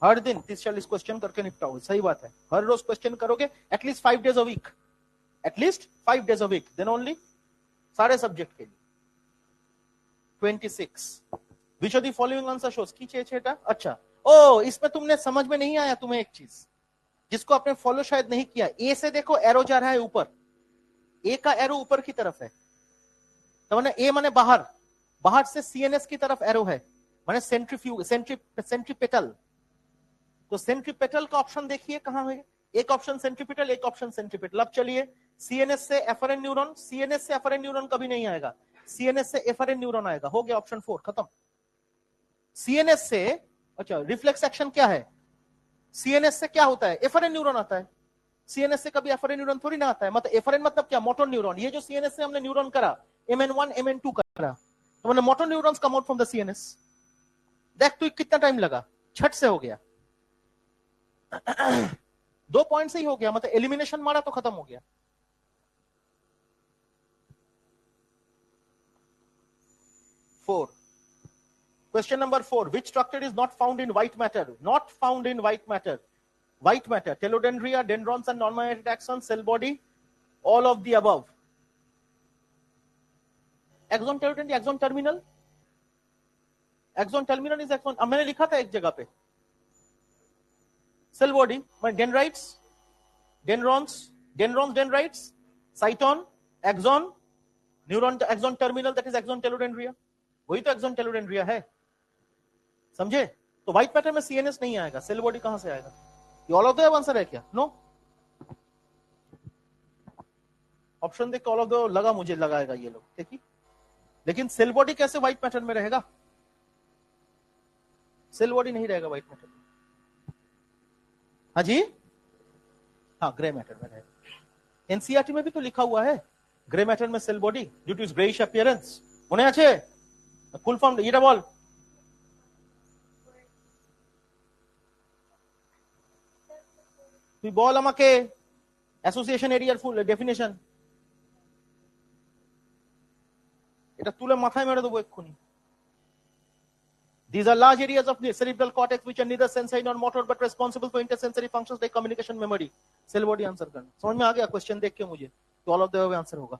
हर दिन 30-40 क्वेश्चन करके निपटाओ, सही बात है। हर रोज क्वेश्चन करोगे, at least 5 days a week, at least 5 days a week, then only सारे सब्जेक्ट के लिए 26 which of the following answer shows की छेटा। अच्छा, ओ इसमें तुमने समझ में नहीं आया तुम्हें एक चीज जिसको आपने फॉलो शायद नहीं किया। ए से देखो एरो जा रहा है ऊपर, ए का एरो ऊपर की तरफ है, तो मैंने ए माने बाहर, बाहर से सीएनएस की तरफ एरो है, माने सेंट्रीपेटल। तो सेंट्रीपेटल का ऑप्शन देखिए कहां है, एक ऑप्शन सेंट्रीपेटल, एक ऑप्शन सेंट्रीपेटल। अब चलिए सीएनएस से एफआरएन न्यूरॉन, सीएनएस से एफआरएन न्यूरॉन कभी नहीं आएगा, सीएनएस से एफआरएन न्यूरॉन आएगा। हो गया ऑप्शन 4 खत्म। सीएनएस से, अच्छा रिफ्लेक्स एक्शन क्या है, सीएनएस से क्या होता है, एफआरएन न्यूरॉन आता है। सीएनएस से कभी एफआरएन न्यूरॉन थोड़ी ना आता है, मतलब एफआरएन मतलब क्या, मोटर न्यूरॉन। ये जो सीएनएस से हमने न्यूरॉन करा MN1 MN2 करा, तो मैंने motor neurons come out from the CNS. देख तू कितना टाइम लगा, छट से हो गया 2 पॉइंट से ही हो गया, मतलब एलिमिनेशन मारा तो खत्म हो गया। Four, question number 4, which structure is not found in white matter, not found in white matter, white matter, telodendria, dendrons and non migrated axon, cell body, all of the above. Axon telodendria, axon terminal, axon terminal is axon, अब मैंने लिखा था एक जगह पे cell body, dendrites, dendrons, dendrites, cyton, axon, neuron, axon terminal that is axon telodendria, वही तो axon टेलोडेंड्रिया है, समझे। तो व्हाइट मैटर में सीएनएस नहीं आएगा, सेल बॉडी कहां से आएगा, ये all of the above answer है क्या, नो। ऑप्शन देख के ऑल ऑफ द लगा, मुझे लगाएगा ये लोग, देखिए। लेकिन सेल बॉडी कैसे व्हाइट मैटर में रहेगा, सेल बॉडी नहीं रहेगा व्हाइट मैटर में। हाँ जी, हाँ ग्रे मैटर में रहेगा। एनसीईआरटी में भी तो लिखा हुआ है ग्रे मैटर में cell body due to its greyish appearance. মনে আছে ফুল ফর্ম এটা বল, তুই বল আমাকে অ্যাসোসিয়েশন এরিয়ার ফুল ডেফিনেশন, এটা তুলে মাথায় মেরে দেবো এক্ষুনি। These are large areas of the cerebral cortex which are neither sensory nor motor but responsible for intersensory functions like communication, memory. Cell body answer करना, समझ में आ गया क्वेश्चन देख के मुझे, तो all of the above answer होगा,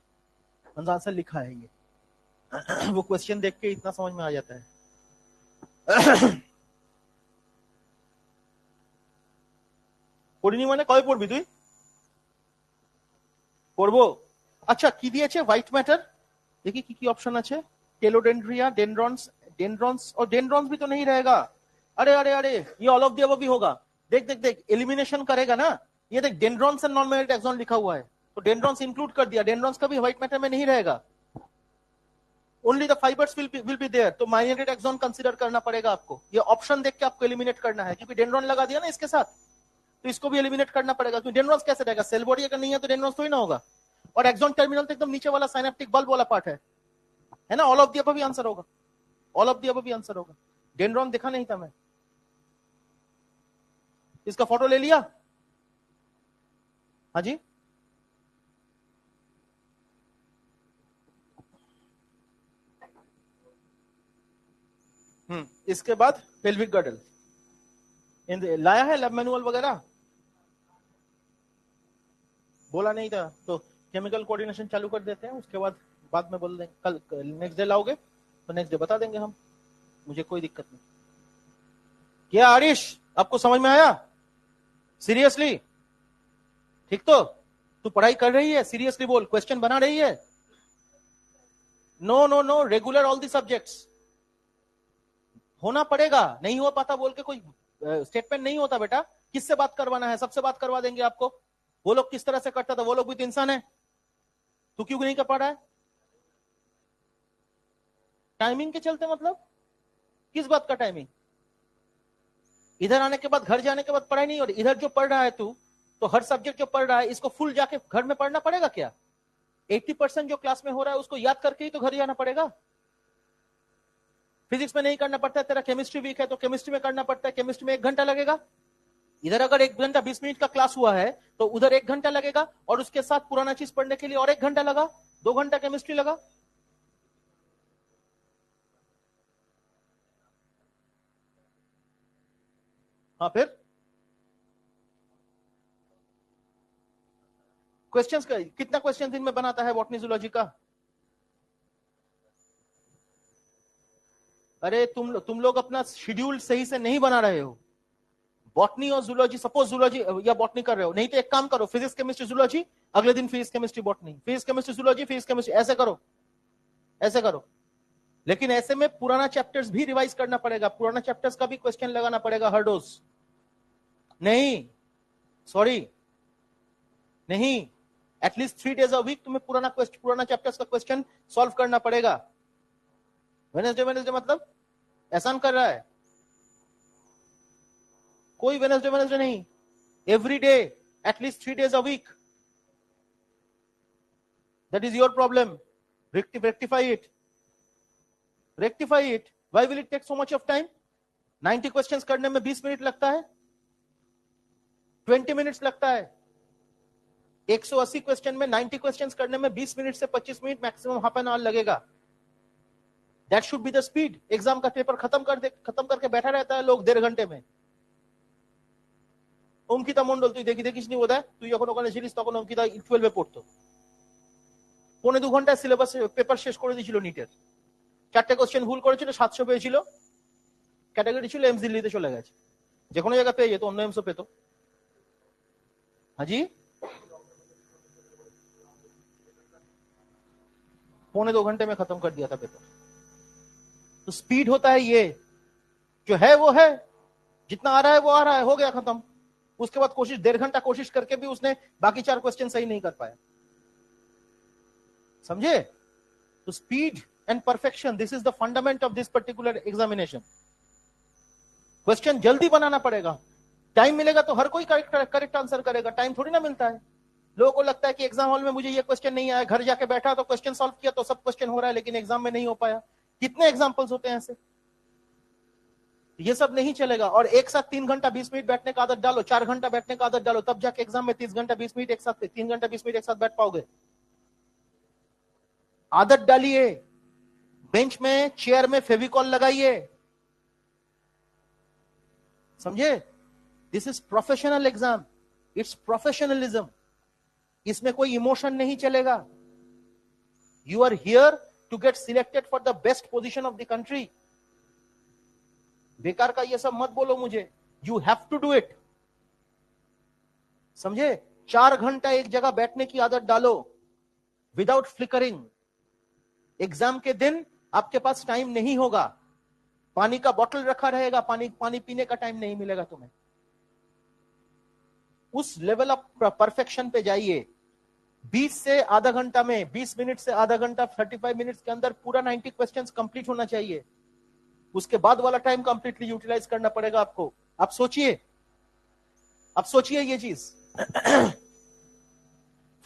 answer लिखा है ये वो क्वेश्चन देख के इतना समझ में आ जाता है পড়িনি মানে কবে পড়বি তুই, পড়বো। আচ্ছা কি দিয়েছে হোয়াইট ম্যাটার, देखिए की ऑप्शन আছে, टेलोडेंड्रिया, डेंड्रॉन्स, डेंड्रॉन्स और डेंड्रॉन्स भी तो नहीं रहेगा, अरे अरे अरे ये ऑल ऑफ द अबव भी होगा। देख देख देख एलिमिनेशन करेगा ना, ये देख dendrons and non magnetic axon लिखा हुआ है, तो डेंड्रॉन्स इंक्लूड कर दिया, डेंड्रॉन्स कभी व्हाइट मैटर में नहीं रहेगा, only the fibres will be there, तो माइग्रेटेड एक्सॉन कंसीडर करना पड़ेगा आपको, ये ऑप्शन देख के आपको एलिमिनेट करना है, क्योंकि डेंड्रॉन लगा दिया ना इसके साथ, तो इसको भी एलिमिनेट करना पड़ेगा, क्योंकि डेंड्रॉन्स कैसे रहेगा, सेल बॉडी अगर नहीं है तो डेंड्रॉन्स थोड़ी ना होगा, और एक्सॉन टर्मिनल तो एकदम नीचे वाला साइनेप्टिक बल्ब वाला पार्ट है ना, ऑल ऑफ द अबव भी आंसर होगा, ऑल ऑफ द अबव भी आंसर होगा। डेंड्रॉन दिखा नहीं था मैं, इसका फोटो ले लिया, हाँ जी, इसके बाद पेल्विक गर्डल लाया है, लैब मैनुअल वगैरह बोला नहीं था, तो केमिकल कोऑर्डिनेशन चालू कर देते हैं, उसके बाद में बोल देंगे, कल नेक्स्ट डे लाओगे तो नेक्स्ट डे बता देंगे हम, मुझे कोई दिक्कत नहीं। क्या आरिश आपको समझ में आया, सीरियसली, ठीक, तो तू पढ़ाई कर रही है, सीरियसली बोल, क्वेश्चन बना रही है, no no no, regular all the subjects होना पड़ेगा, नहीं हो पाता बोल के कोई स्टेटमेंट नहीं होता बेटा, किससे बात करवाना है, सबसे बात करवा देंगे आपको, वो लोग किस तरह से करता था, वो लोग भी तो इंसान है, तू क्यों नहीं कर पा रहा है, टाइमिंग के चलते, मतलब किस बात का टाइमिंग, इधर आने के बाद घर जाने के बाद पढ़ाई नहीं हो रही, इधर जो पढ़ रहा है तू, तो हर सब्जेक्ट जो पढ़ रहा है इसको फुल जाके घर में पढ़ना पड़ेगा क्या, 80% जो क्लास में हो रहा है उसको याद करके ही तो घर जाना पड़ेगा, फिजिक्स में नहीं करना पड़ता है, तेरा केमिस्ट्री वीक है तो केमिस्ट्री में करना पड़ता है, केमिस्ट्री में 1 घंटा लगेगा, इधर अगर 1 घंटा 20 मिनट का क्लास हुआ है तो उधर 1 घंटा लगेगा, और उसके साथ पुराना चीज पढ़ने के लिए और 1 घंटा लगा, 2 घंटा केमिस्ट्री लगा, हाँ फिर क्वेश्चंस का कितना क्वेश्चन दिन में बनाता है बॉटनी जूलॉजी का, अरे तुम लोग अपना शेड्यूल सही से नहीं बना रहे हो। बॉटनी और जूलॉजी, सपोज जूलॉजी या बॉटनी कर रहे हो, नहीं तो एक काम करो, फिजिक्स केमिस्ट्री जूलॉजी, अगले दिन physics chemistry botany, physics chemistry zoology, physics chemistry, ऐसे करो, ऐसे करो। लेकिन ऐसे में पुराना चैप्टर्स भी रिवाइज करना पड़ेगा, पुराना चैप्टर्स का भी क्वेश्चन लगाना पड़ेगा हर डोज। नहीं, सॉरी, नहीं, एटलीस्ट 3 days अ वीक तुम्हें पुराना चैप्टर्स का क्वेश्चन सॉल्व करना पड़ेगा। वेडनेसडे मतलब एहसान कर रहा है, कोई वेडनेसडे नहीं, every day, at least 3 days a week. That is your problem, rectify it. Why will it take so much of time? 90 questions करने में 20 मिनट लगता है, 20 मिनट्स लगता है। 180 क्वेश्चन में 90 क्वेश्चंस करने में 20 मिनट से 25 minute, maximum half an hour लगेगा। That should be the speed. Exam का पेपर खत्म करके बैठा रहता है लोग 1.5 घंटे में। অঙ্কিতা মন্ডল তুই দেখিস নি বোধহয়, তুই যখন ওখানে ছিলিস তখন অঙ্কিতা 12 পড়তো, 1.5-2 ঘন্টায় সিলেবাস পেপার শেষ করে দিয়েছিল নিটের। 4টে কোশ্চেন ভুল করেছিল, 700 পেয়েছিল, ক্যাটাগরি ছিল এমস দিল্লিতে চলে গেছে, যে কোনো জায়গা পেয়ে যেত, অন্য এমসও পেত। हाजी 1.25-2 घंटे में खत्म कर दिया था पेपर। तो स्पीड होता है ये, जो है वो है, जितना आ रहा है वो आ रहा है, हो गया खत्म। उसके बाद कोशिश 1.5 घंटा कोशिश करके भी उसने बाकी 4 क्वेश्चन सही नहीं कर पाया, समझे? तो speed and perfection, this is the fundament of this particular examination. Question जल्दी बनाना पड़ेगा, टाइम मिलेगा तो हर कोई करेक्ट आंसर करेगा, टाइम थोड़ी ना मिलता है। लोगों को लगता है कि एग्जाम हॉल में मुझे ये क्वेश्चन नहीं आया, घर जाके बैठा तो क्वेश्चन सॉल्व किया तो सब क्वेश्चन हो रहा है, लेकिन एग्जाम में नहीं हो पाया। कितने एग्जांपल्स होते हैं ऐसे? ये सब नहीं चलेगा। और एक साथ 3 घंटा 20 मिनट बैठने का आदत डालो, 4 घंटा बैठने का आदत डालो, तब जाके एग्जाम में 30 घंटा 20 मिनट एक साथ, 3 घंटा 20 मिनट एक साथ बैठ पाओगे। आदत डालिए, बेंच में चेयर में फेविकॉल लगाइए, समझे? This is professional exam, it's professionalism, इसमें कोई इमोशन नहीं चलेगा। You are here to get selected for the best position of the country. बेकार का ये सब मत बोलो मुझे, you have to do it, समझे? 4 घंटा एक जगह बैठने की आदत डालो विदाउट फ्लिकरिंग। एग्जाम के दिन आपके पास टाइम नहीं होगा, पानी का बोतल रखा रहेगा, पानी पीने का टाइम नहीं मिलेगा तुम्हें। उस लेवल ऑफ परफेक्शन पे जाइए। 20 से आधा घंटा में, 20 मिनट से आधा घंटा, 35 मिनट्स के अंदर पूरा 90 क्वेश्चंस कंप्लीट होना चाहिए। उसके बाद वाला टाइम कंप्लीटली यूटिलाइज करना पड़ेगा आपको। आप सोचिए ये चीज।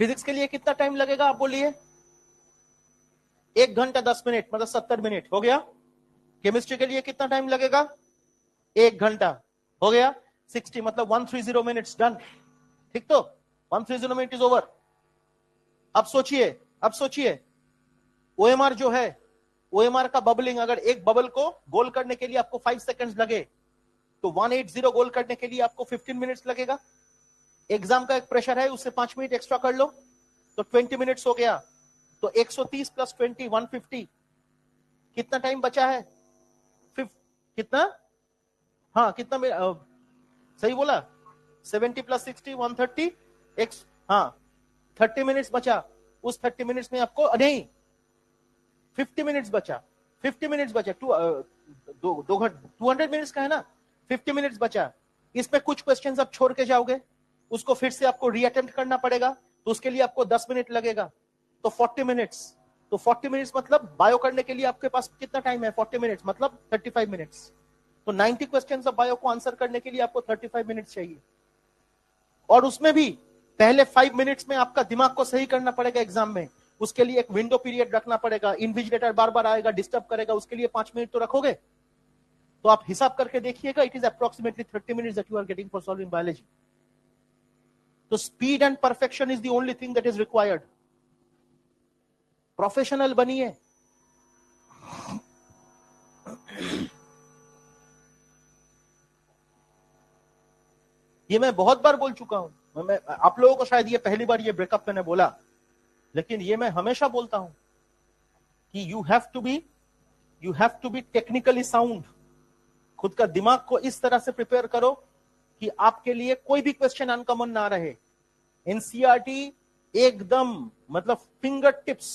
फिजिक्स के लिए कितना टाइम लगेगा आप बोलिए? 1 घंटा 10 मिनट, मतलब 70 मिनट हो गया। केमिस्ट्री के लिए कितना टाइम लगेगा? 1 घंटा हो गया, 60 मतलब 130 मिनट्स डन। ठीक, तो 130 मिनट इज ओवर। अब सोचिए ओएमआर जो है, ओएमआर का बबलिंग, अगर एक बबल को गोल करने के लिए आपको 5 सेकंड्स लगे तो 180 गोल करने के लिए आपको 15 मिनट्स लगेगा। एग्जाम का एक प्रेशर है, उससे 5 मिनट एक्स्ट्रा कर लो तो 20 मिनट्स हो गया। तो 130 प्लस 20 150, कितना टाइम बचा है? कितना? हाँ, कितना सही बोला? 70 प्लस 60 130, हाँ 30 मिनट्स बचा। उस 30 मिनट्स में आपको नहीं 50 मिनट्स बचा, 50 मिनट्स बचा। 200 मिनट्स का है ना, 50 मिनट्स बचा। इसमें कुछ क्वेश्चंस आप छोड़ के जाओगे, उसको फिर से आपको रीअटेम्प्ट करना पड़ेगा, तो उसके लिए आपको 10 मिनट लगेगा, तो 40 मिनट्स। तो 40 मिनट्स मतलब बायो करने के लिए आपके पास कितना टाइम है? 40 मिनट्स मतलब 35 मिनट्स। तो 90 क्वेश्चंस ऑफ बायो को आंसर करने के लिए आपको 35 मिनट्स चाहिए। और उसमें भी पहले 5 मिनट्स में आपका दिमाग को सही करना पड़ेगा एग्जाम में। उसके लिए एक विंडो पीरियड रखना पड़ेगा, इन्विजिलेटर बार बार आएगा, डिस्टर्ब करेगा, उसके लिए 5 मिनट तो रखोगे। तो आप हिसाब करके देखिएगा, it is approximately 30 minutes that you are getting for solving biology. तो speed and perfection is the only thing that is required. Professional बनिए। ये मैं बहुत बार बोल चुका हूं, मैं आप लोगों को शायद ये पहली बार ये ब्रेकअप मैंने बोला, लेकिन ये मैं हमेशा बोलता हूं कि you have to be you have to be technically sound. खुद का दिमाग को इस तरह से प्रिपेयर करो कि आपके लिए कोई भी क्वेश्चन अनकॉमन ना रहे। एनसीईआरटी एकदम मतलब फिंगर टिप्स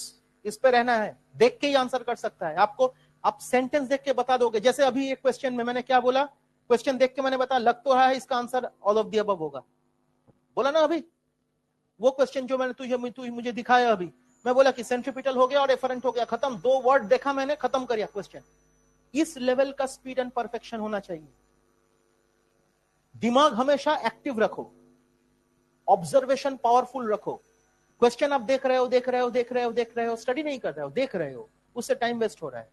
इस पे रहना है, देख के ही आंसर कर सकता है। आपको आप सेंटेंस देख के बता दोगे। जैसे अभी एक क्वेश्चन में मैंने क्या बोला, क्वेश्चन देख के मैंने बताया, लग तो रहा है इसका answer all of the above होगा, बोला ना अभी। वो क्वेश्चन जो मैंने तुझे मुझे दिखाया अभी, मैं बोला कि सेंट्रीपिटल हो गया और एफरेंट हो गया, खत्म। 2 वर्ड देखा मैंने, खत्म कर दिया क्वेश्चन। इस लेवल का स्पीड एंड परफेक्शन होना चाहिए। दिमाग हमेशा एक्टिव रखो, ऑब्जर्वेशन पावरफुल रखो। क्वेश्चन आप देख रहे हो, स्टडी नहीं कर रहे हो, देख रहे हो, उससे टाइम वेस्ट हो रहा है।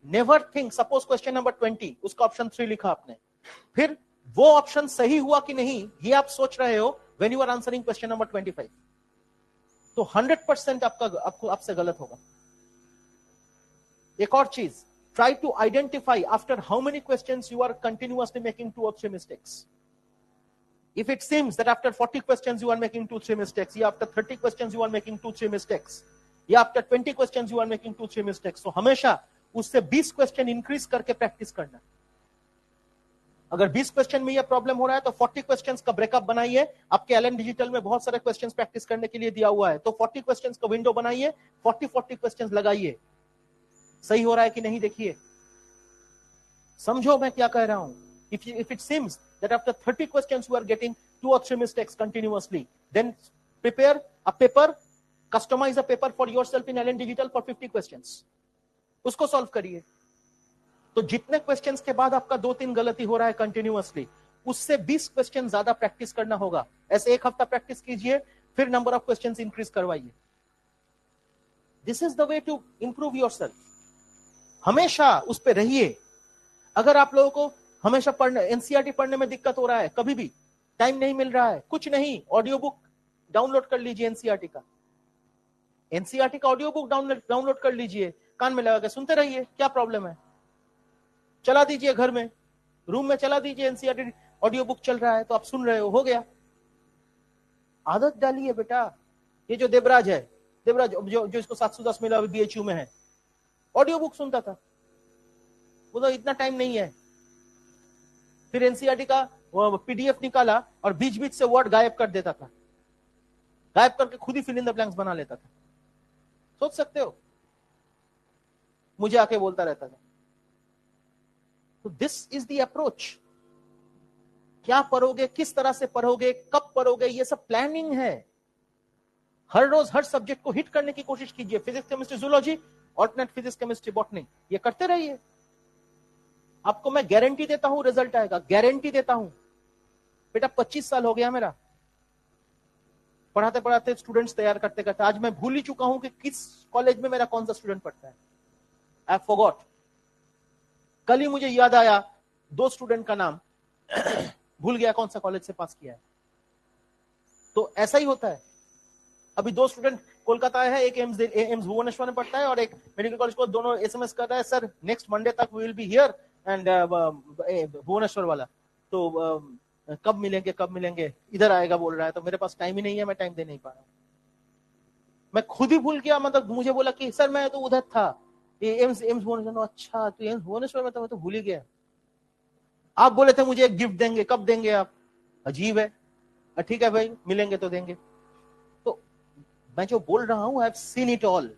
Never think, suppose question number 20, उसका ऑप्शन 3 लिखा आपने, फिर वो ऑप्शन सही हुआ कि नहीं ये आप सोच रहे हो when you are answering question number 25, तो 100% आपसे गलत होगा। एक और चीज, try to identify after how many questions you are continuously making 2 or 3 mistakes. If it seems that after 40 questions you are making 2-3 mistakes, या after 30 questions you are making 2-3 mistakes, या after 20 questions you are making 2-3 mistakes, तो हमेशा उससे 20 question increase करके practice करना। अगर 20 question में यह प्रॉब्लम हो रहा है तो 40 क्वेश्चंस का ब्रेकअप बनाइए। आपके एलन डिजिटल में बहुत सारे क्वेश्चंस प्रैक्टिस करने के लिए दिया हुआ है, तो 40 क्वेश्चंस का विंडो बनाइए, 40 क्वेश्चंस लगाइए, सही हो रहा है कि नहीं देखिए। समझो मैं क्या कह रहा हूं। If it seems that after 30 questions you are getting 2 or 3 mistakes continuously, then prepare a paper, customize a paper for yourself in Allen Digital for 50 questions, उसको सॉल्व करिए। तो जितने क्वेश्चंस के बाद आपका 2-3 गलती हो रहा है कंटिन्यूअसली, उससे 20 क्वेश्चन ज्यादा प्रैक्टिस करना होगा। ऐसे 1 हफ्ता प्रैक्टिस कीजिए, फिर नंबर ऑफ क्वेश्चंस इंक्रीज करवाइए। This is the way to improve yourself. हमेशा उस पे रहिए। अगर आप लोगों को हमेशा पढ़ने, एनसीईआरटी पढ़ने में दिक्कत हो रहा है, कभी भी टाइम नहीं मिल रहा है, कुछ नहीं, ऑडियो बुक डाउनलोड कर लीजिए एनसीईआरटी का ऑडियो बुक डाउनलोड कर लीजिए, कान में लगा के सुनते रहिए, क्या प्रॉब्लम है। चला दीजिए घर में, रूम में चला दीजिए, एनसीईआरटी ऑडियो बुक चल रहा है तो आप सुन रहे हो गया। आदत डालिए बेटा। ये जो देवराज जो इसको 710 मिला बीएचयू में है, ऑडियो बुक सुनता था, वो तो इतना टाइम नहीं है। फिर एनसीईआरटी का पीडीएफ निकाला और बीच बीच से वर्ड गायब कर देता था, गायब करके खुद ही फिल इन द ब्लैंक्स बना लेता था। सोच सकते हो, मुझे आके बोलता रहता था। तो दिस इज द अप्रोच। क्या पढ़ोगे, किस तरह से पढ़ोगे, कब पढ़ोगे, ये सब प्लानिंग है। हर रोज हर सब्जेक्ट को हिट करने की कोशिश कीजिए। Physics chemistry zoology, alternate physics chemistry botany, ये करते रहिए। आपको मैं गारंटी देता हूं रिजल्ट आएगा, गारंटी देता हूं। बेटा 25 साल हो गया मेरा पढ़ाते पढ़ाते, स्टूडेंट्स तैयार करते करते। आज मैं भूल ही चुका हूं कि किस कॉलेज में मेरा कौन सा स्टूडेंट पढ़ता है। I forgot. कल ही मुझे याद आया 2 स्टूडेंट का नाम भूल गया कौन सा कॉलेज से पास किया है। तो ऐसा ही होता है। अभी 2 स्टूडेंट कोलकाता है, एक एम्स भुवनेश्वर में पढ़ता है और एक मेडिकल कॉलेज को, दोनों एसएमएस कर रहा है, सर नेक्स्ट मंडे तक we will be here and Bhubaneswar वाला, तो कब मिलेंगे, इधर आएगा बोल रहा है। तो मेरे पास टाइम ही नहीं है, मैं टाइम दे नहीं पा रहा हूं। मैं खुद ही भूल गया, मतलब मुझे बोला कि सर मैं तो उधर था, एम्स भुवनेश्वर। अच्छा तो एम्स भुवनेश्वर में, तो मैं तो भूल ही गया। आप बोले थे मुझे एक गिफ्ट देंगे, कब देंगे आप? अजीब है। ठीक है भाई, मिलेंगे तो देंगे। तो मैं जो बोल रहा हूं, I have seen it all.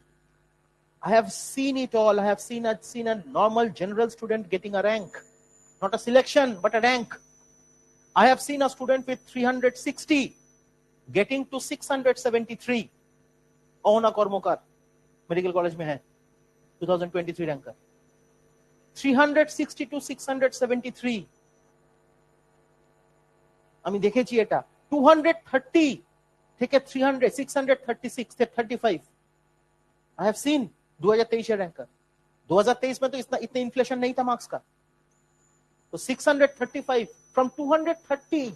I have seen it all. I have seen a normal general student getting a rank, not a selection, but a rank. I have seen a student with 360 getting to 673. Ona Kormokar, medical college में है, 2023 ranker. 360 to 673 আমি দেখেছি এটা। 230 থেকে 300 636 से 35 I have seen 2023 ranker. 2023 में तो इतना इन्फ्लेशन नहीं था मार्क्स का। तो 635 फ्रॉम 230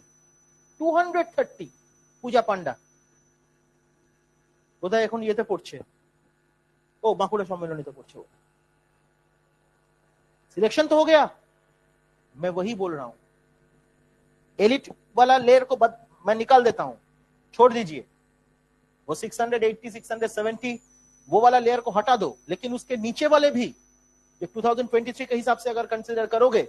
पूजा पांडा বোধহয় এখন ইয়েতে পড়ছে, ও বাঁকুড়া সম্মেলনীতে পড়ছে। वो सिलेक्शन तो हो गया। मैं वही बोल रहा हूं, एलिट वाला लेयर को मैं निकाल देता हूं, छोड़ दीजिए। वो 680 670 वो वाला लेयर को हटा दो, लेकिन उसके नीचे वाले भी जो 2023 के हिसाब से अगर कंसिडर करोगे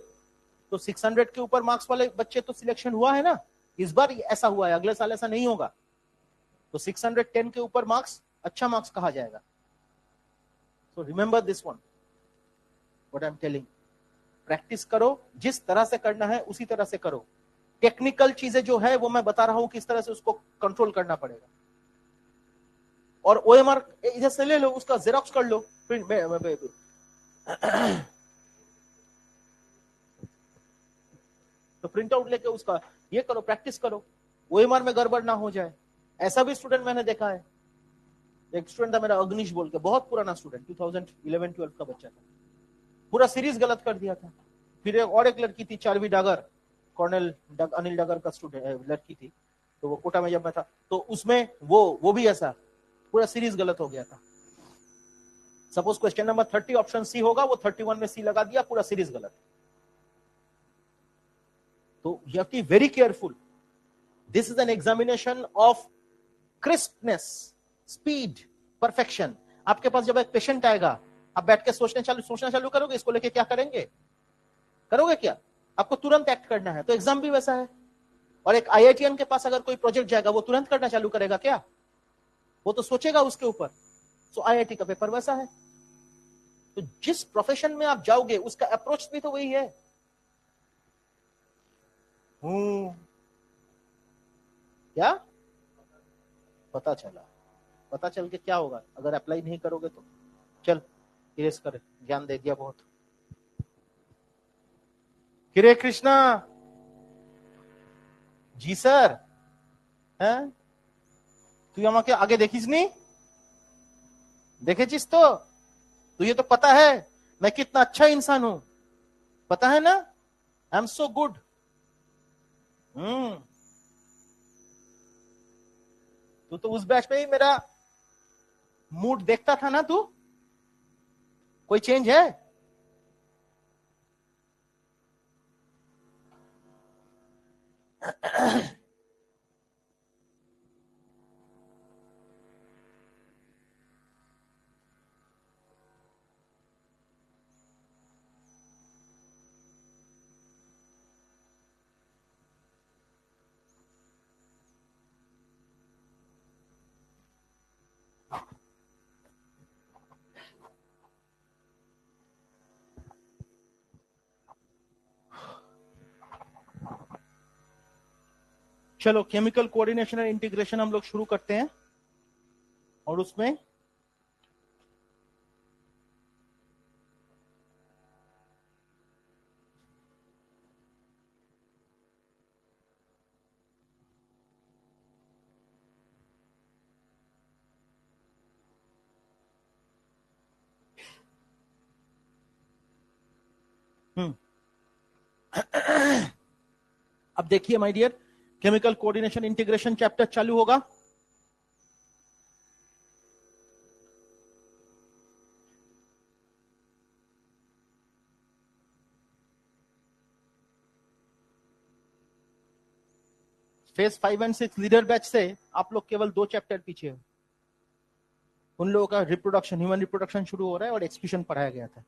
तो 600 के ऊपर मार्क्स वाले बच्चे तो सिलेक्शन हुआ है ना, इस बार ऐसा हुआ है, अगले साल ऐसा नहीं होगा। तो 610 के ऊपर मार्क्स अच्छा मार्क्स कहा जाएगा। So remember this one, what I am telling. Practice करो, जिस तरह से करना है उसी तरह से करो। टेक्निकल चीजें जो है वो मैं बता रहा हूं किस तरह से उसको कंट्रोल करना पड़ेगा। और ओएमआर इधर से ले लो, उसका जेरॉक्स कर लो, तो प्रिंट आउट लेके उसका ये करो, प्रैक्टिस करो, ओएमआर में गड़बड़ ना हो जाए। ऐसा भी स्टूडेंट मैंने देखा है, एक स्टूडेंट था मेरा अग्निश बोल के, बहुत पुराना स्टूडेंट, 2011-12 का बच्चा था, पूरा सीरीज गलत कर दिया था। फिर और एक लड़की थी चारवी डागर, कर्नल अनिल डागर का स्टूडेंट लड़की थी, तो वो कोटा में जब मैं था तो उसमें वो भी ऐसा पूरा सीरीज गलत हो गया था। Suppose question number 30 option C होगा, वो 31 में सी लगा दिया, पूरा सीरीज गलत। तो you have to be very careful. This is an examination of crispness, speed, perfection. आपके पास जब एक पेशेंट आएगा, आप बैठ के सोचना चालू करोगे इसको लेके क्या करेंगे, करोगे क्या? आपको तुरंत एक्ट करना है। तो एग्जाम भी वैसा है। और एक आईआईटीएन के पास अगर कोई प्रोजेक्ट जाएगा, वो तुरंत करना चालू करेगा क्या? वो तो सोचेगा उसके ऊपर। सो आईआईटी का पेपर वैसा है। तो जिस प्रोफेशन में आप जाओगे उसका अप्रोच भी तो वही है। क्या पता चला? पता चल के क्या होगा अगर अप्लाई नहीं करोगे तो? चल इरेज कर, ज्ञान दे दिया बहुत। हरे कृष्णा जी सर, हैं तू আমাকে आगे देखिस नहीं, देखेचिस तो तुझे तो पता है मैं कितना अच्छा इंसान हूं, पता है ना, आई एम सो गुड। तू तो उस बैच में ही मेरा मूड देखता था ना, तू कोई चेंज है? चलो केमिकल कोऑर्डिनेशन एंड इंटीग्रेशन हम लोग शुरू करते हैं। और उसमें अब देखिए my dear, chemical coordination integration chapter चालू होगा। फेज 5 एंड 6 लीडर बैच से आप लोग केवल 2 चैप्टर पीछे हो। उन लोगों का रिप्रोडक्शन, ह्यूमन रिप्रोडक्शन शुरू हो रहा है और एक्सक्रीशन पढ़ाया गया था।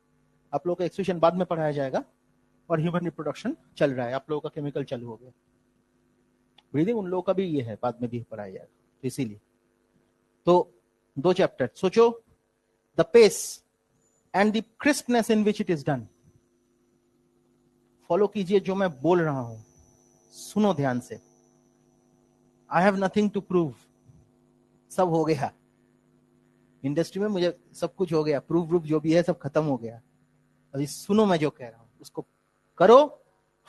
आप लोगों का एक्सक्रीशन बाद में पढ़ाया जाएगा और ह्यूमन रिप्रोडक्शन चल रहा है। आप लोगों का केमिकल चालू हो गया, ब्रीदिंग उन लोगों का भी ये है, बाद में भी पढ़ाया जाएगा, तो इसीलिए तो 2 चैप्टर सोचो, the pace and the crispness in which it is done. Follow कीजिए जो मैं बोल रहा हूं, सुनो ध्यान से। I have nothing to prove, सब हो गया इंडस्ट्री में, मुझे सब कुछ हो गया, प्रूफ जो भी है सब खत्म हो गया। अभी सुनो मैं जो कह रहा हूं उसको करो,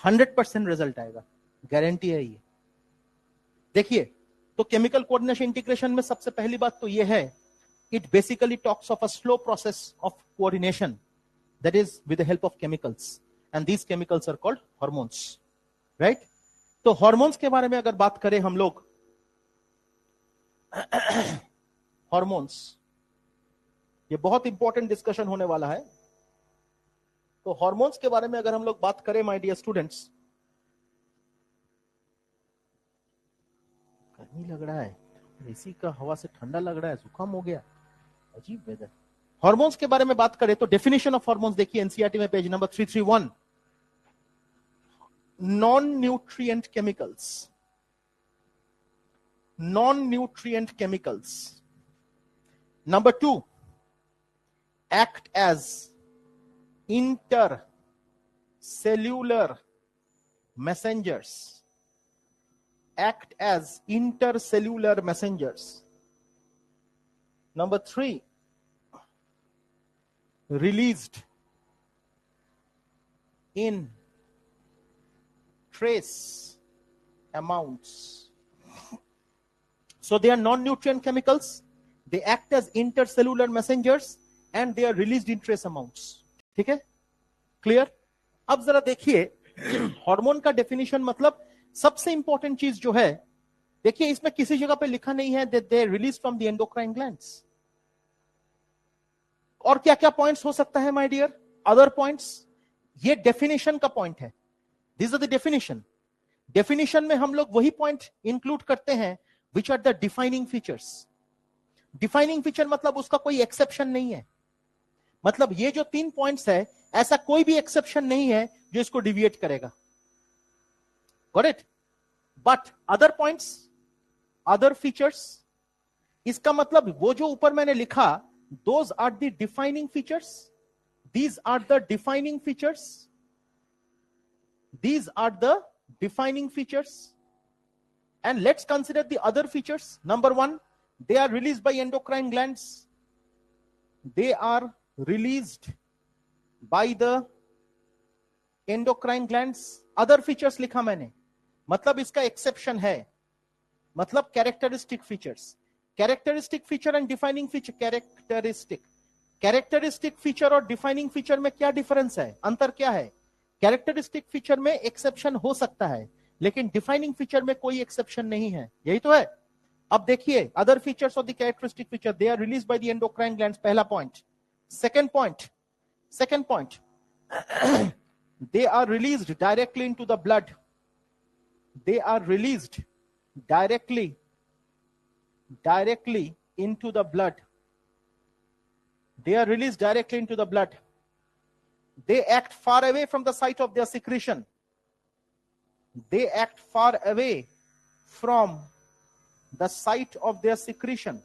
100% रिजल्ट आएगा, गारंटी है ये। देखिए, तो केमिकल कोऑर्डिनेशन इंटीग्रेशन में सबसे पहली बात तो ये है, it basically talks of a slow process of coordination that is with the help of chemicals, and these chemicals are called hormones, right? तो हार्मोन्स के बारे में अगर बात करें हम लोग, हार्मोन्स, ये बहुत इंपॉर्टेंट डिस्कशन होने वाला है। तो हार्मोन्स के बारे में अगर हम लोग बात करें माय डियर स्टूडेंट्स, गर्मी लग रहा है, एसी का हवा से ठंडा लग रहा है, जुकाम हो गया, अजीब वेदर। हार्मोन्स के बारे में बात करें तो डेफिनेशन ऑफ हार्मोन्स देखिए एनसीईआरटी में page number 331, non nutrient chemicals, non-nutrient chemicals. Number 2, act as intercellular messengers. Act as intercellular messengers. Number 3, released in trace amounts. So they are non-nutrient chemicals, they act as intercellular messengers and they are released in trace amounts. ठीक है, clear? अब जरा देखिए hormone का definition, मतलब सबसे important चीज जो है, देखिए इसमें किसी जगह पे लिखा नहीं है that they are released from the endocrine glands. और क्या क्या पॉइंट्स हो सकता है माय डियर? अदर पॉइंट्स, ये डेफिनेशन का पॉइंट है, this are the definition. Definition में हम लोग वही पॉइंट इंक्लूड करते हैं which are the defining features. Defining feature मतलब उसका कोई एक्सेप्शन नहीं है, मतलब ये जो 3 पॉइंट्स है ऐसा कोई भी एक्सेप्शन नहीं है जो इसको डिविएट करेगा. Got it? But other points, other features, इसका मतलब वो जो ऊपर मैंने लिखा, those are the defining features. These are the defining features. These are the defining features. And let's consider the other features. Number 1, they are released by endocrine glands. They are released by the endocrine glands. Other features लिखा मैंने, मतलब इसका exception है, मतलब characteristic features. Characteristic feature and defining feature. Characteristic feature और defining feature में क्या difference है, अंतर क्या है? कैरेक्टरिस्टिक फीचर में एक्सेप्शन हो सकता है, लेकिन डिफाइनिंग फीचर में कोई एक्सेप्शन नहीं है, यही तो है. अब देखिए other features of the characteristic feature, they are released by the endocrine glands, पहला point. Second point, they are released directly into the blood. They are released directly into the blood. They are released directly into the blood. They act far away from the site of their secretion. They act far away from the site of their secretion.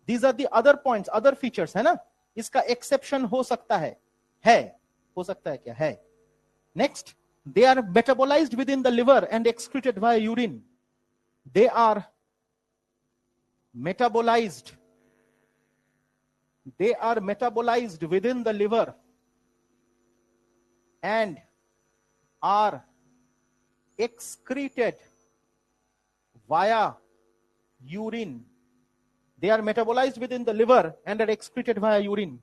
These are the other points, other features, है ना? इसका exception हो सकता है हो सकता है क्या है? Next, they are metabolized within the liver and excreted via urine. They are metabolized within the liver and are excreted via urine. They are metabolized within the liver and are excreted via urine.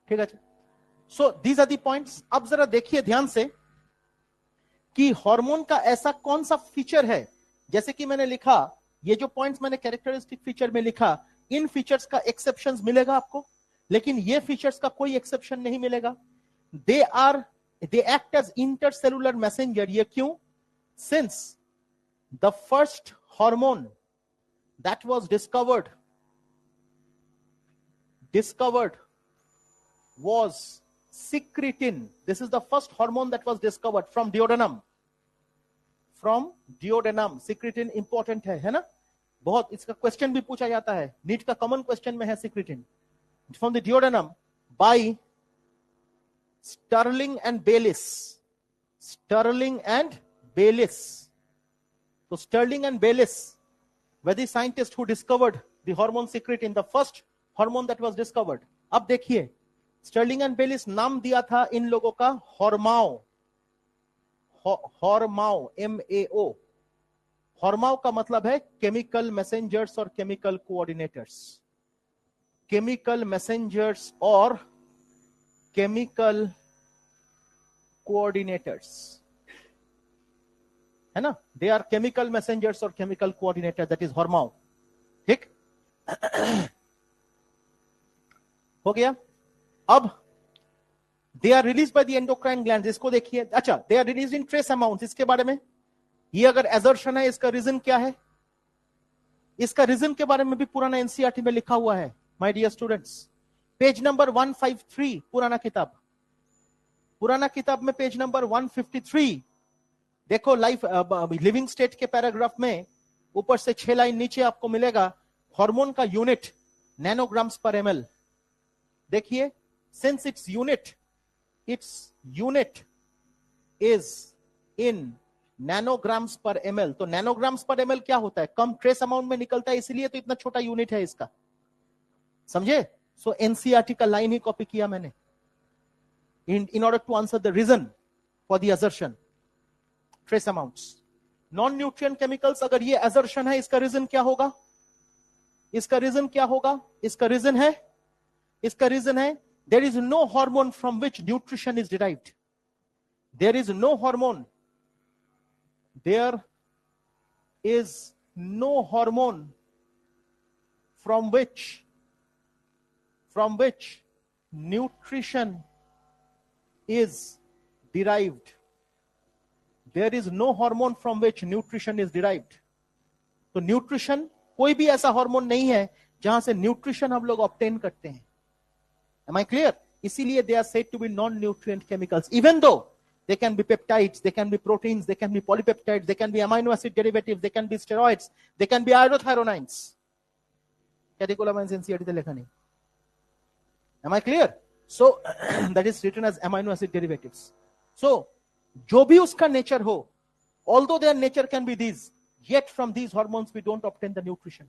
ठीक है. So these are the points. अब जरा देखिए ध्यान से कि hormone का ऐसा कौन सा फीचर है, जैसे कि मैंने लिखा, ये जो पॉइंट्स मैंने कैरेक्टरिस्टिक फीचर में लिखा, इन फीचर्स का एक्सेप्शंस मिलेगा आपको, लेकिन ये फीचर्स का कोई एक्सेप्शन नहीं मिलेगा. they act as intercellular messenger. ये क्यों? Since the first hormone that was discovered was secretin. This is the first hormone that was discovered from duodenum. Secretin important है ना? बहुत इसका क्वेश्चन भी पूछा जाता है, नीट का कॉमन क्वेश्चन में है secretin. From the duodenum by Sterling and Bayliss. So Sterling and Bayliss were the scientists who discovered the hormone secretin, the first hormone that was discovered. अब देखिए, स्टर्लिंग एंड बेलिस नाम दिया था इन लोगों का हॉर्माओ, MAO. हॉर्माओ का मतलब है केमिकल मैसेंजर्स और केमिकल कोऑर्डिनेटर्स. केमिकल मैसेंजर्स और केमिकल कोऑर्डिनेटर्स, है ना? दे आर केमिकल मैसेंजर्स और chemical coordinator, that is hormone. ठीक हो गया. अब they are release by the endocrine glands, इसको देखिए. अच्छा, they are release in trace amounts, इसके बारे में ये अगर एजर्शन है, इसका रीजन क्या है? इसका रीजन के बारे में भी पुराना एनसीईआरटी में लिखा हुआ है my dear students. Page number 153 पुराना किताब में पेज नंबर 153 देखो, लाइफ लिविंग स्टेट के पैराग्राफ में ऊपर से 6 लाइन नीचे आपको मिलेगा हार्मोन का यूनिट नैनोग्राम्स पर एमएल। देखिए, since its unit is in nanograms पर एमएल, तो नैनोग्राम्स पर एमएल क्या होता है? कम ट्रेस अमाउंट में निकलता है, इसलिए तो इतना छोटा यूनिट है इसका, समझे? सो एनसीईआरटी का लाइन ही कॉपी किया मैंने in order to answer the reason for the assertion trace amounts non nutrient chemicals। अगर ये assertion है, इसका रीजन क्या होगा? इसका रीजन है there is no hormone from which nutrition is derived। there is no hormone from which nutrition is derived। there is no hormone from which nutrition is derived। तो nutrition, कोई भी ऐसा हार्मोन नहीं है जहां से न्यूट्रिशन हम लोग ऑब्टेन करते हैं। Am I clear? इसीलिए they are said to be non-nutrient chemicals, even though they can be peptides, they can be proteins, they can be polypeptides, they can be amino acid derivatives, they can be steroids, they can be iothyronines। Catecholamines NCERT से लिखा नहीं। Am I clear? So that is written as amino acid derivatives। So जो भी उसका nature हो, although their nature can be these, yet from these hormones we don't obtain the nutrition।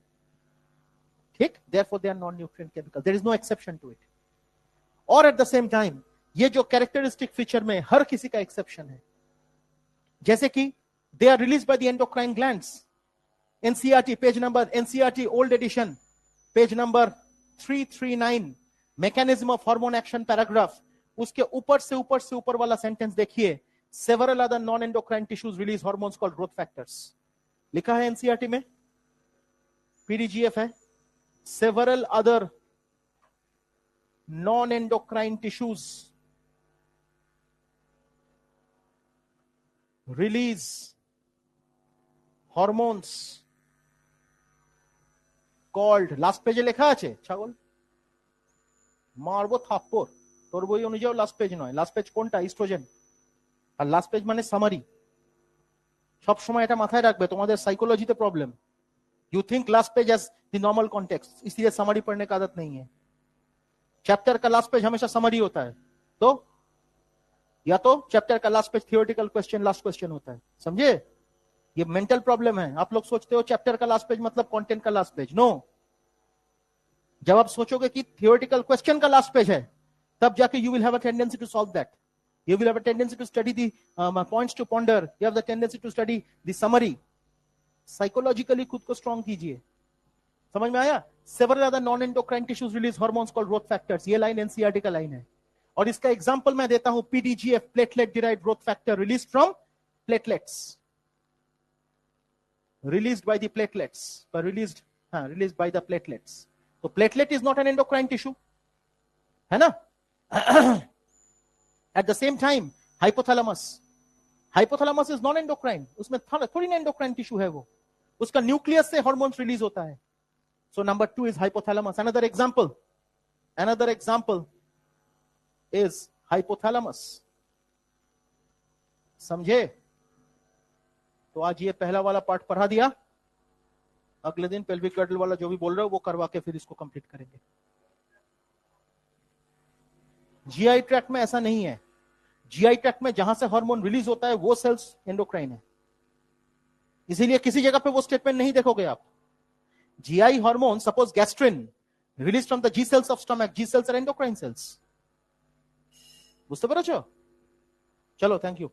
ठीक? Therefore they are non-nutrient chemicals। There is no exception to it। और eight the same time ये जो characteristic feature में हर किसी का exception है, जैसे कि they are release by the endocrine glands. NCERT page number, NCERT old edition page number 339 mechanism of hormone action paragraph, उसके ऊपर से ऊपर वाला सेंटेंस देखिए, several other non endocrine tissues release hormones called growth factors. लिखा है NCERT में, PDGF है, several other non-endocrine tissues release hormones called, last page লেখা আছে ছাগল মারবো থাপ্পড় তোর বই অনুযায়ী লাস্ট পেজ নয়, লাস্ট পেজ কোনটা? ইস্ট্রোজেন। আর লাস্ট পেজ মানে সামারি। সব সময় এটা মাথায় রাখবে, তোমাদের psychology problem. You think last page as the normal context, इसलिए समरी पढ़ने का आदत नहीं है। चैप्टर का लास्ट पेज हमेशा समरी होता है, तो या तो चैप्टर का last page theoretical question, last question होता है, समझे? ये मेंटल प्रॉब्लम है। आप लोग सोचते हो चैप्टर का लास्ट पेज मतलब कंटेंट का लास्ट पेज। नो, जब आप सोचोगे कि थियोरेटिकल क्वेश्चन का लास्ट पेज है, तब जाके you will have a tendency to solve that. You will have a tendency to study the points to ponder, you have the tendency to study the summary. Psychologically खुद को strong कीजिए। समझ में आया? Several other non endocrine tissues release hormones called growth factors. ये line NCERT का line है, और इसका एग्जांपल मैं देता हूं, PDGF platelet derived growth factor release from platelets, released by the platelets, पर रिलीज्ड बाय द प्लेटलेट्स। तो platelet is not an endocrine tissue, है ना? At the same time hypothalamus is non endocrine, उसमें थोड़ी ना एंडोक्राइन टिश्यू है वो, उसका न्यूक्लियस से हार्मोन्स रिलीज होता है। So number 2 is hypothalamus। Another example is hypothalamus। समझे? तो आज ये पहला वाला पार्ट पढ़ा दिया, अगले दिन पेल्विक गर्डल वाला जो भी बोल रहे हो वो करवा के फिर इसको कंप्लीट करेंगे। जीआई ट्रैक्ट में ऐसा नहीं है। जीआई ट्रैक्ट में जहां से हार्मोन रिलीज होता है वो सेल्स एंडोक्राइन है, इसीलिए किसी जगह पे वो स्टेटमेंट नहीं देखोगे आप। GI hormone, suppose gastrin, released from the G cells of stomach. G cells are endocrine cells। বুঝতে পেরেছো? চলো, থ্যাংক ইউ।